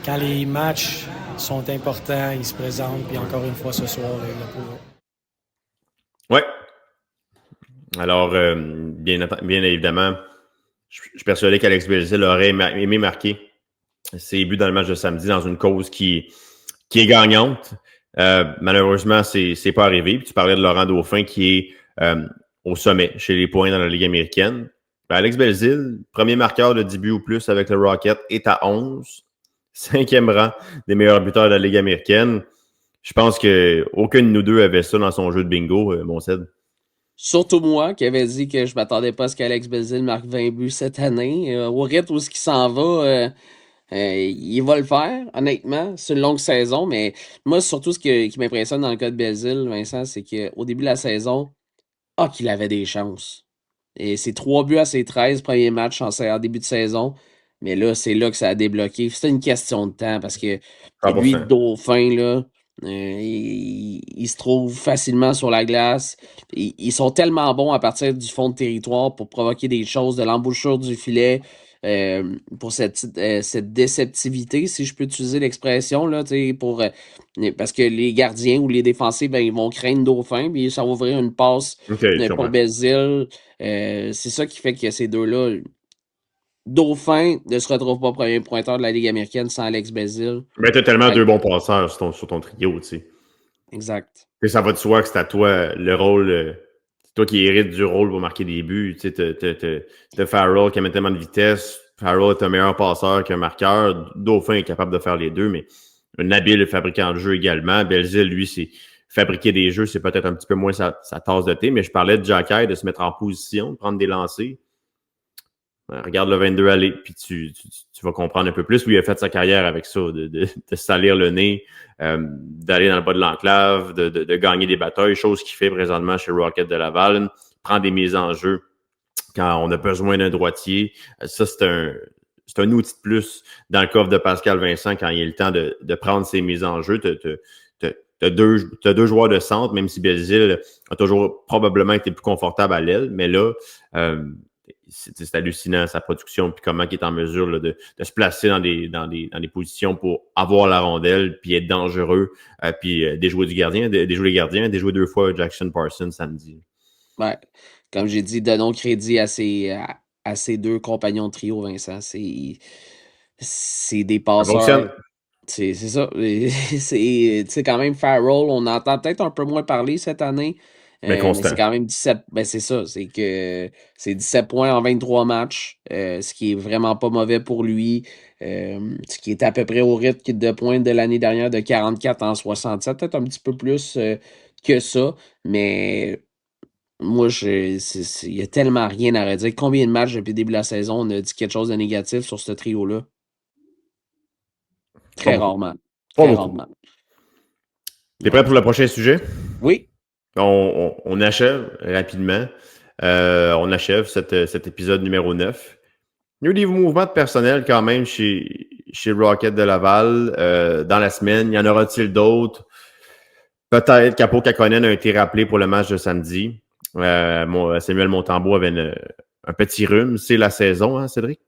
quand les matchs sont importants, il se présente. Puis encore une fois, ce soir, là, il a prouvé. Ouais. Alors, bien évidemment, je suis persuadé qu'Alex Belzile aurait aimé marquer ses buts dans le match de samedi dans une cause qui est gagnante. Malheureusement, c'est pas arrivé. Puis tu parlais de Laurent Dauphin qui est au sommet chez les points dans la Ligue américaine. Alex Belzile, premier marqueur de 10 buts ou plus avec le Rocket, est à 11. 5e rang des meilleurs buteurs de la Ligue américaine. Je pense qu'aucun de nous deux avait ça dans son jeu de bingo, mon Ced. Surtout moi, qui avait dit que je m'attendais pas à ce qu'Alex Belzile marque 20 buts cette année. Au rythme où ce qui s'en va, il va le faire, honnêtement. C'est une longue saison, mais moi, surtout ce qui m'impressionne dans le cas de Belzile, Vincent, c'est qu'au début de la saison, qu'il avait des chances. Et c'est 3 buts à ses 13 premiers matchs en début de saison. Mais là, c'est là que ça a débloqué. C'était une question de temps parce que 100%. lui, Dauphin, là, il se trouve facilement sur la glace. Ils sont tellement bons à partir du fond de territoire pour provoquer des choses, de l'embouchure du filet, pour cette déceptivité, si je peux utiliser l'expression, là, parce que les gardiens ou les défensifs, ben, ils vont craindre Dauphin, puis ça va ouvrir une passe pour Belzile. C'est ça qui fait que ces deux-là, Dauphin ne se retrouve pas premier pointeur de la Ligue américaine sans Alex Belzile. Mais t'as tellement deux bons passeurs sur ton trio, tu sais. Exact. Et ça va de soi que c'est à toi le rôle, c'est toi qui hérites du rôle pour marquer des buts. Tu sais, t'as Farrell qui amène tellement de vitesse. Farrell est un meilleur passeur qu'un marqueur. Dauphin est capable de faire les deux, mais un habile fabricant de jeu également. Belzile, lui, c'est fabriquer des jeux, c'est peut-être un petit peu moins sa tasse de thé, mais je parlais de Jacky, de se mettre en position, de prendre des lancers. Regarde le 22 aller, puis tu vas comprendre un peu plus où il a fait sa carrière avec ça, de salir le nez, d'aller dans le bas de l'enclave, de gagner des batailles, chose qu'il fait présentement chez Rocket de Laval, prendre des mises en jeu quand on a besoin d'un droitier. Ça, c'est un outil de plus dans le coffre de Pascal Vincent quand il est le temps de prendre ses mises en jeu. T'as deux joueurs de centre, même si Belzile a toujours probablement été plus confortable à l'aile, mais là, c'est hallucinant sa production puis comment il est en mesure là, de se placer dans des positions pour avoir la rondelle puis être dangereux puis déjouer les gardiens, déjouer 2 fois Jackson Parsons samedi. Ouais, comme j'ai dit, donnons crédit à ces deux compagnons de trio, Vincent. C'est des passeurs. C'est ça. C'est quand même Farrell. On entend peut-être un peu moins parler cette année. Mais mais constant. c'est quand même 17. Ben c'est ça, c'est que c'est 17 points en 23 matchs, ce qui est vraiment pas mauvais pour lui. Ce qui est à peu près au rythme de points de l'année dernière de 44 en 67, peut-être un petit peu plus que ça, mais moi, il y a tellement rien à redire. Combien de matchs depuis le début de la saison on a dit quelque chose de négatif sur ce trio-là? Pas Très beaucoup. rarement. Pas Très beaucoup. rarement. T'es prêt pour le prochain sujet? Oui. On achève rapidement. On achève cet épisode numéro 9. Il y a eu des mouvements de personnel quand même chez Rocket de Laval dans la semaine. Y en aura-t-il d'autres? Peut-être Capo Kakonen a été rappelé pour le match de samedi. Samuel Montembeault avait un petit rhume. C'est la saison, hein, Cédric?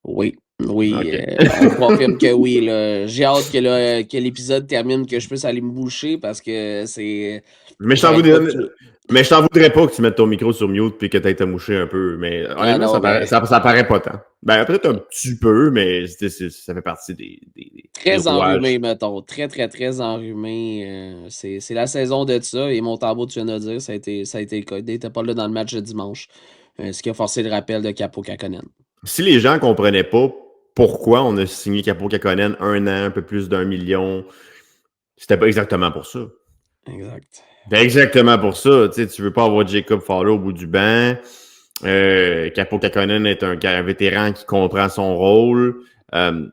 Oui. Oui. Okay. On confirme que oui. Là. J'ai hâte que l'épisode termine, que je puisse aller me boucher parce que c'est. Mais je t'en voudrais pas que tu mettes ton micro sur mute puis que tu aies te moucher un peu. Mais honnêtement, ça paraît pas tant. Ben, peut-être un petit peu, mais ça fait partie des très rouages. enrhumé, mettons. Très, très, très enrhumé. C'est la saison de ça. Et Montembeault, tu viens de dire, ça a été le cas. Il n'était pas là dans le match de dimanche. Ce qui a forcé le rappel de Capo Kakonen. Si les gens ne comprenaient pas pourquoi on a signé Capo Kakonen 1 an, un peu plus d'1 million, c'était pas exactement pour ça. Exact. Ben exactement pour ça. Tu veux pas avoir Jacob Fowler au bout du banc. Capo Kakonen est un vétéran qui comprend son rôle.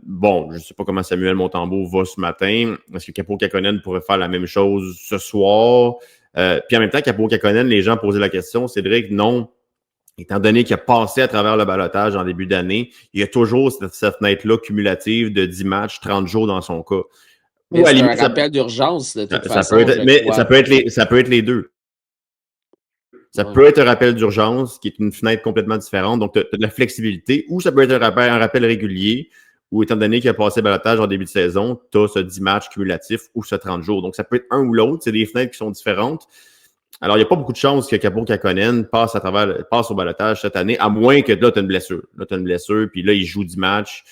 Bon, je sais pas comment Samuel Montembeault va ce matin. Est-ce que Capo Kakonen pourrait faire la même chose ce soir? Puis en même temps, Capo Kakonen, les gens posaient la question, Cédric, non. Étant donné qu'il a passé à travers le ballottage en début d'année, il y a toujours cette fenêtre-là cumulative de 10 matchs, 30 jours dans son cas. Mais c'est un rappel d'urgence, de toute façon. Ça peut être les deux. Ça peut être un rappel d'urgence, qui est une fenêtre complètement différente, donc tu as de la flexibilité, ou ça peut être un rappel régulier, où étant donné qu'il a passé le ballottage en début de saison, tu as ce 10 matchs cumulatifs ou ce 30 jours. Donc ça peut être un ou l'autre, c'est des fenêtres qui sont différentes. Alors, il n'y a pas beaucoup de chances que Capo Kakonen passe au ballottage cette année, à moins que là, tu as une blessure. Là, tu as une blessure, puis là, il joue 10 matchs,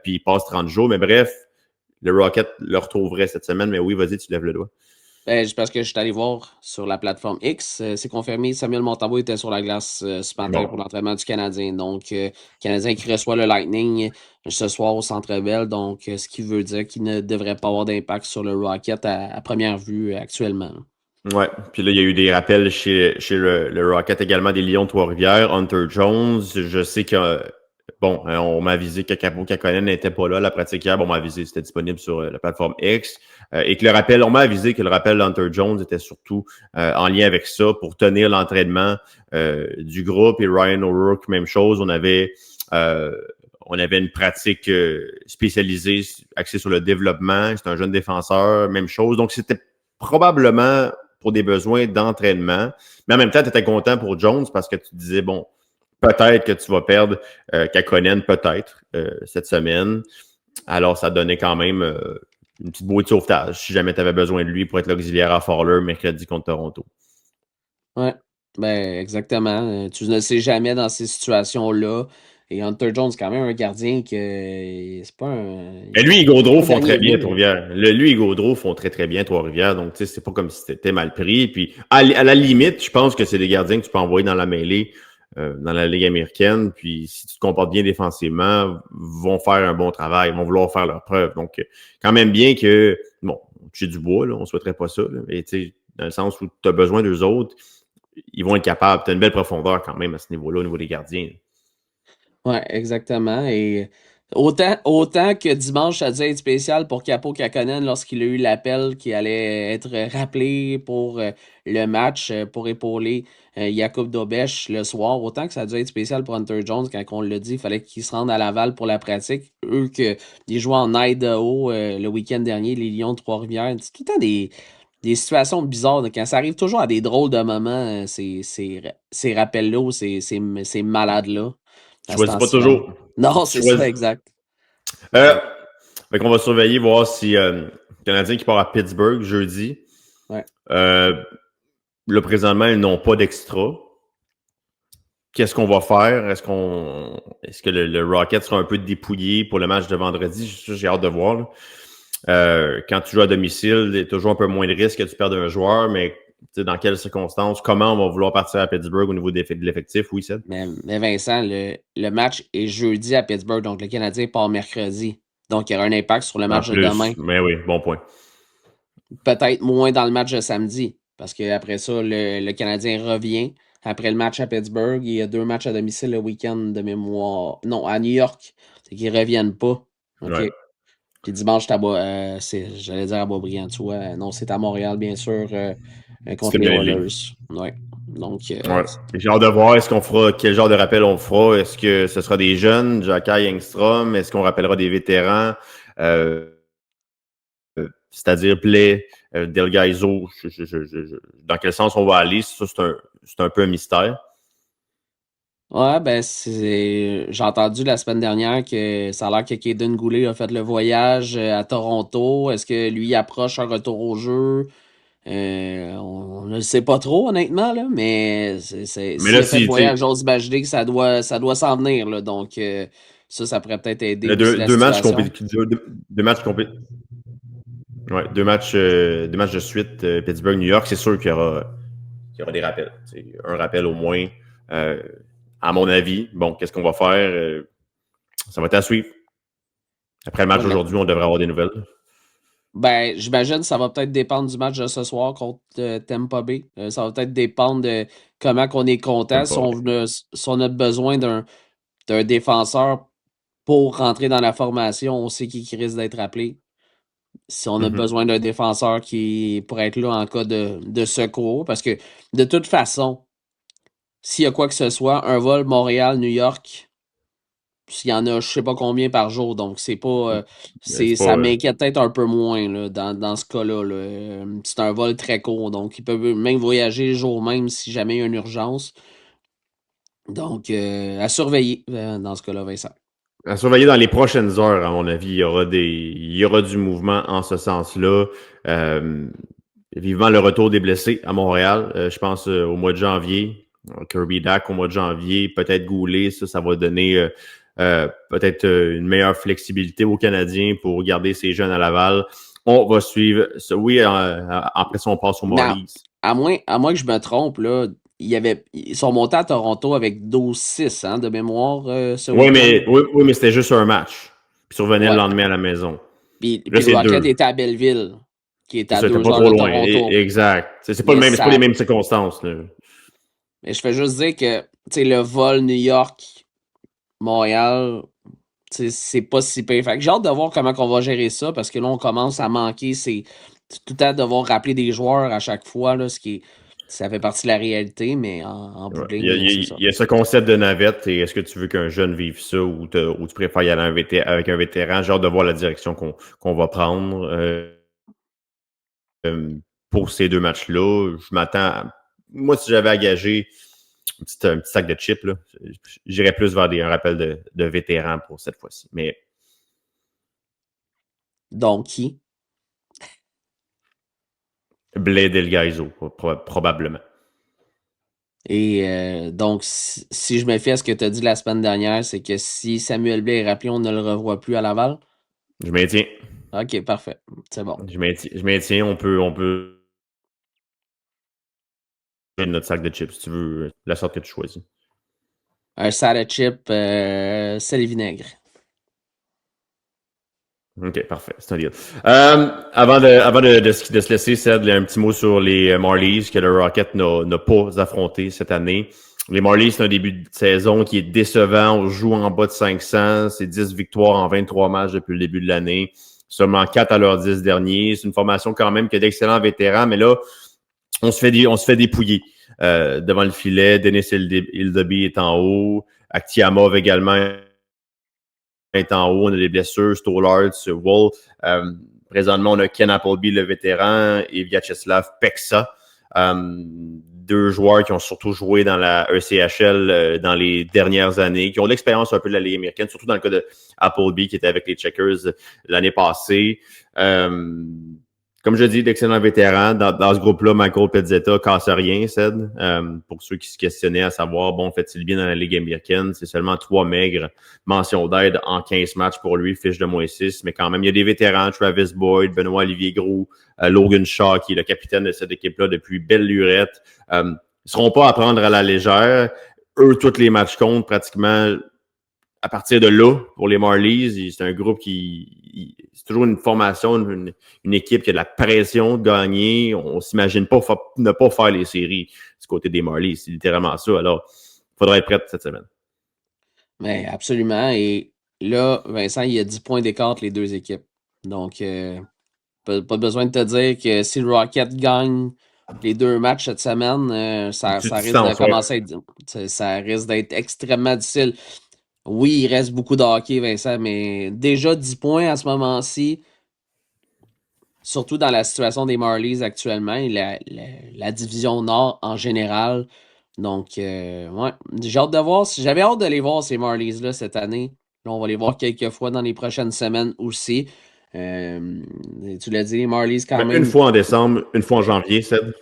puis il passe 30 jours. Mais bref, le Rocket le retrouverait cette semaine. Mais oui, vas-y, tu lèves le doigt. Parce que je suis allé voir sur la plateforme X, c'est confirmé, Samuel Montembeault était sur la glace ce matin pour l'entraînement du Canadien. Donc, Canadien qui reçoit le Lightning ce soir au Centre Bell. Donc, ce qui veut dire qu'il ne devrait pas avoir d'impact sur le Rocket à première vue actuellement. Ouais, puis là, il y a eu des rappels chez le Rocket également des Lions de Trois-Rivières, Hunter Jones. Je sais que, bon, on m'a avisé que Capo Kakonen n'était pas là à la pratique hier. Bon, on m'a avisé que c'était disponible sur la plateforme X. Et que on m'a avisé que le rappel d'Hunter Jones était surtout en lien avec ça pour tenir l'entraînement du groupe. Et Ryan O'Rourke, même chose. On avait une pratique spécialisée axée sur le développement. C'est un jeune défenseur, même chose. Donc, c'était probablement pour des besoins d'entraînement. Mais en même temps, tu étais content pour Jones parce que tu disais, bon, peut-être que tu vas perdre Kakonen, peut-être, cette semaine. Alors, ça donnait quand même une petite bouée de sauvetage si jamais tu avais besoin de lui pour être l'auxiliaire à Fowler mercredi contre Toronto. Ouais, ben exactement. Tu ne sais jamais dans ces situations-là. Et Hunter Jones, c'est quand même un gardien que c'est pas un. Mais lui et Gaudreau font très bien Trois-Rivières. Lui et Gaudreau font très, très bien Trois-Rivières. Donc, tu sais, c'est pas comme si c'était mal pris. Puis, à la limite, je pense que c'est des gardiens que tu peux envoyer dans la mêlée, dans la Ligue américaine. Puis, si tu te comportes bien défensivement, vont faire un bon travail, vont vouloir faire leur preuve. Donc, quand même bien que, bon, j'ai du bois, là, on souhaiterait pas ça. Là, mais, tu sais, dans le sens où tu as besoin d'eux autres, ils vont être capables. Tu as une belle profondeur quand même à ce niveau-là, au niveau des gardiens. Ouais, exactement. Et autant que dimanche, ça a dû être spécial pour Capo Kakonen lorsqu'il a eu l'appel qui allait être rappelé pour le match, pour épauler Jakub Dobeš le soir. Autant que ça a dû être spécial pour Hunter Jones quand on l'a dit, il fallait qu'il se rende à Laval pour la pratique. Eux, ils jouaient en Idaho le week-end dernier, les Lions de Trois-Rivières. C'est tout le temps des situations bizarres. Quand ça arrive toujours à des drôles de moments, ces rappels-là ou ces malades-là. Tu choisis pas toujours. Non, c'est ça, exact. Fait qu'on va surveiller, voir si le Canadien qui part à Pittsburgh jeudi. Ouais. Là, présentement, ils n'ont pas d'extra. Qu'est-ce qu'on va faire? Est-ce que le Rocket sera un peu dépouillé pour le match de vendredi? J'ai hâte de voir. Quand tu joues à domicile, il y a toujours un peu moins de risque que tu perdes un joueur, mais dans quelles circonstances, comment on va vouloir partir à Pittsburgh au niveau de l'effectif, oui, Seth? Mais Vincent, le match est jeudi à Pittsburgh, donc le Canadien part mercredi. Donc, il y aura un impact sur le En match de demain. plus, mais oui, bon point. Peut-être moins dans le match de samedi, parce qu'après ça, le Canadien revient. Après le match à Pittsburgh, il y a 2 matchs à domicile le week-end de mémoire. Non, à New York. C'est qu'ils ne reviennent pas. OK. Ouais. Puis dimanche, j'allais dire à Boisbriand, tu vois. Non, c'est à Montréal, bien sûr, contre C'était les bien dit. Oilers. Ouais. Donc, Ouais. J'ai hâte de voir quel genre de rappel on fera. Est-ce que ce sera des jeunes, Jacques Engstrom? Est-ce qu'on rappellera des vétérans? C'est-à-dire Play, Del Gaizo, dans quel sens on va aller? Ça, c'est un peu un mystère. ouais, ben, j'ai entendu la semaine dernière que ça a l'air que Kaden Goulet a fait le voyage à Toronto. Est-ce que lui approche un retour au jeu? On ne le sait pas trop, honnêtement, là, mais Mais s'il là, a fait le si, tu sais, voyage, j'ose imaginer que ça doit s'en venir, là. Donc, ça pourrait peut-être aider le aussi la situation. deux matchs compétitifs. Ouais, deux matchs de suite, Pittsburgh, New York, c'est sûr qu'il y aura des rappels. C'est un rappel au moins. À mon avis, bon, qu'est-ce qu'on va faire? Ça va être à suivre. Après le match Ouais, mais d'aujourd'hui, on devrait avoir des nouvelles. ben, j'imagine que ça va peut-être dépendre du match de ce soir contre Tampa Bay. Ça va peut-être dépendre de comment qu'on est content, J'aime pas. si on a besoin d'un défenseur pour rentrer dans la formation, on sait qui risque d'être appelé. Si on a Mhm. besoin d'un défenseur qui pourrait être là en cas de secours, parce que de toute façon, s'il y a quoi que ce soit, un vol Montréal-New York, s'il y en a je sais pas combien par jour, donc c'est pas C'est ça pas. m'inquiète peut-être un peu moins là, dans ce cas-là. Là. C'est un vol très court, donc ils peuvent même voyager le jour même si jamais il y a une urgence. Donc à surveiller dans ce cas-là, Vincent. À surveiller dans les prochaines heures, à mon avis, il y aura du mouvement en ce sens-là. Vivement le retour des blessés à Montréal. Je pense au mois de janvier. Kirby Dack au mois de janvier, peut-être Goulet, ça va donner peut-être une meilleure flexibilité aux Canadiens pour garder ces jeunes à Laval. On va suivre. Oui, après ça, on passe aux Mais Marlies. à moins que je me trompe, là, ils sont montés à Toronto avec 12-6 hein, de mémoire ce week-end. Oui, mais c'était juste un match. Puis ils revenaient le Ouais. lendemain à la maison. Puis Là, le c'est Rocket 2. était à Belleville, qui est C'est à ça, t'es 2 pas heures trop de loin. Toronto. Exact. C'est pas Mais c'est pas les mêmes circonstances. Là. mais je fais juste dire que le vol New York-Montréal, c'est pas si pire. Fait que j'ai hâte de voir comment on va gérer ça, parce que là, on commence à manquer. C'est tout le temps devoir rappeler des joueurs à chaque fois, là, ça fait partie de la réalité, mais en bout Ouais. de ligne, c'est ça. Il y a ce concept de navette. Et est-ce que tu veux qu'un jeune vive ça ou tu préfères y aller avec un vétéran? J'ai hâte de voir la direction qu'on va prendre pour ces deux matchs-là. Je m'attends moi, si j'avais à gager un petit sac de chips, là, j'irais plus vers un rappel de vétéran pour cette fois-ci. Mais Donc, qui? Blais Del Gaizo, probablement. Et donc, si je me fie à ce que tu as dit la semaine dernière, c'est que si Samuel Blais est rappelé, on ne le revoit plus à Laval? Je maintiens. OK, parfait. C'est bon. Je maintiens. On peut notre sac de chips, si tu veux, la sorte que tu choisis. Un salad chip, sel et vinaigre. OK, parfait. C'est un deal. Avant de se laisser, Ced, un petit mot sur les Marlies que le Rocket n'a pas affronté cette année. Les Marlies, c'est un début de saison qui est décevant. On joue en bas de 500. C'est 10 victoires en 23 matchs depuis le début de l'année. Seulement 4 à leurs 10 derniers. C'est une formation quand même qui a d'excellents vétérans, mais là, on se fait dépouiller devant le filet. Dennis Hildeby est en haut. Aktiamov également est en haut. On a des blessures. Stolarz, Wall. Présentement, on a Ken Appleby, le vétéran, et Vyacheslav Peksa. Deux joueurs qui ont surtout joué dans la ECHL dans les dernières années, qui ont l'expérience un peu de la Ligue américaine, surtout dans le cas de Appleby qui était avec les Checkers l'année passée. Comme je dis, d'excellents vétérans. Dans ce groupe-là, Michael Pezzetta casse rien, Ced. Pour ceux qui se questionnaient à savoir, bon, fait-il bien dans la Ligue américaine? C'est seulement 3 maigres mentions d'aide en 15 matchs pour lui, fiche de -6. Mais quand même, il y a des vétérans, Travis Boyd, Benoît-Olivier Groux, Logan Shaw, qui est le capitaine de cette équipe-là depuis belle lurette. Ils seront pas à prendre à la légère. Eux, tous les matchs comptent pratiquement à partir de là, pour les Marlies. C'est un groupe c'est toujours une formation, une équipe qui a de la pression de gagner. On s'imagine pas ne pas faire les séries du côté des Marlies. C'est littéralement ça. Alors, il faudra être prêt cette semaine. Mais absolument. Et là, Vincent, il y a 10 points d'écart entre les deux équipes. Donc, pas besoin de te dire que si le Rocket gagne les 2 matchs cette semaine, ça risque de commencer à être, ça risque d'être extrêmement difficile. Oui, il reste beaucoup de hockey, Vincent, mais déjà 10 points à ce moment-ci, surtout dans la situation des Marlies actuellement et la division Nord en général. Donc, ouais, j'ai hâte de voir. J'avais hâte de les voir, ces Marlies-là, cette année. Là, on va les voir quelques fois dans les prochaines semaines aussi. Tu l'as dit, les Marlies quand même. Une fois en décembre, une fois en janvier, Ced.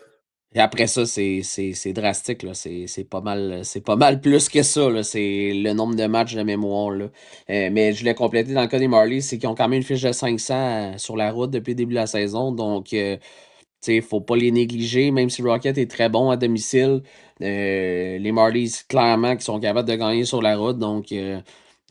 Et après ça, c'est drastique, là. C'est pas mal plus que ça, là. C'est le nombre de matchs de mémoire, là. Mais je l'ai complété dans le cas des Marlies, c'est qu'ils ont quand même une fiche de 500 sur la route depuis le début de la saison. Donc, faut pas les négliger, même si Rocket est très bon à domicile. Les Marlies, clairement, qui sont capables de gagner sur la route. Donc,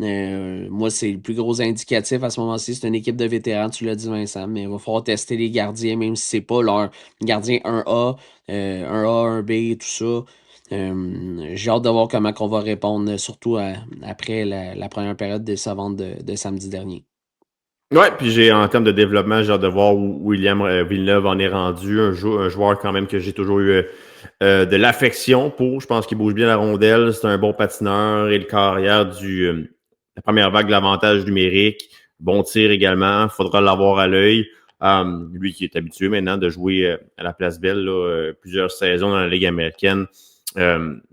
moi, c'est le plus gros indicatif à ce moment-ci. C'est une équipe de vétérans, tu l'as dit, Vincent, mais il va falloir tester les gardiens, même si c'est pas leur gardien 1A, 1A, 1B, tout ça. J'ai hâte de voir comment on va répondre, surtout après la première période décevante de samedi dernier. Ouais, puis en termes de développement, j'ai hâte de voir où William Villeneuve en est rendu. Un joueur quand même que j'ai toujours eu de l'affection pour. Je pense qu'il bouge bien la rondelle. C'est un bon patineur et le carrière la première vague de l'avantage numérique. Bon tir également. Faudra l'avoir à l'œil. Lui qui est habitué maintenant de jouer à la Place Belle là, plusieurs saisons dans la Ligue américaine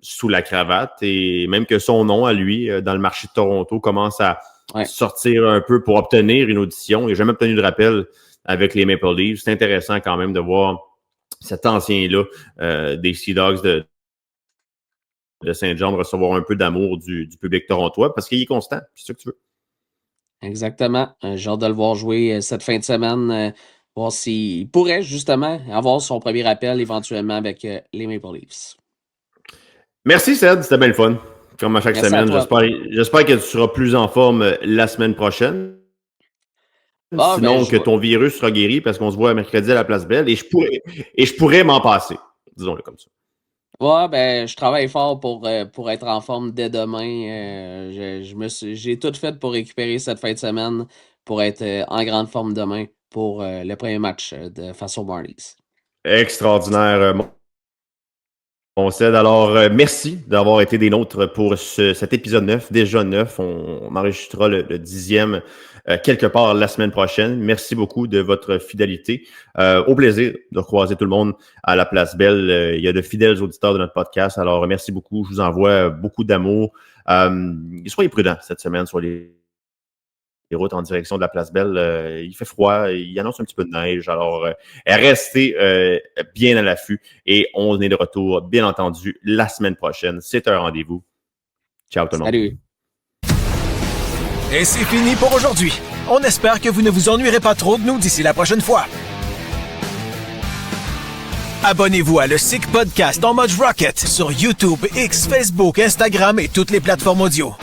sous la cravate. Et même que son nom à lui, dans le marché de Toronto, commence à sortir un peu pour obtenir une audition. Il n'a jamais obtenu de rappel avec les Maple Leafs. C'est intéressant quand même de voir cet ancien-là des Sea Dogs de Saint-Jean recevoir un peu d'amour du public torontois parce qu'il est constant. C'est ça que tu veux. Exactement. J'ai hâte de le voir jouer cette fin de semaine. Voir s'il pourrait justement avoir son premier rappel éventuellement avec les Maple Leafs. Merci, Ced. C'était bien le fun. Comme à chaque semaine. J'espère que tu seras plus en forme la semaine prochaine. Sinon, que ton virus sera guéri parce qu'on se voit mercredi à la Place Belle et je pourrais m'en passer. Disons-le comme ça. Ouais, je travaille fort pour être en forme dès demain. J'ai tout fait pour récupérer cette fin de semaine pour être en grande forme demain pour le premier match face aux Marlies. Extraordinaire, mon Ced. Alors, merci d'avoir été des nôtres pour cet épisode 9, déjà 9. On enregistrera le 10e quelque part la semaine prochaine. Merci beaucoup de votre fidélité. Au plaisir de croiser tout le monde à la Place Belle. Il y a de fidèles auditeurs de notre podcast. Alors, merci beaucoup. Je vous envoie beaucoup d'amour. Soyez prudents cette semaine sur les routes en direction de la Place Belle. Il fait froid, il annonce un petit peu de neige. Alors, restez bien à l'affût et on est de retour, bien entendu, la semaine prochaine. C'est un rendez-vous. Ciao tout le monde. Salut. Et c'est fini pour aujourd'hui. On espère que vous ne vous ennuierez pas trop de nous d'ici la prochaine fois. Abonnez-vous à le Sick Podcast en mode Rocket sur YouTube, X, Facebook, Instagram et toutes les plateformes audio.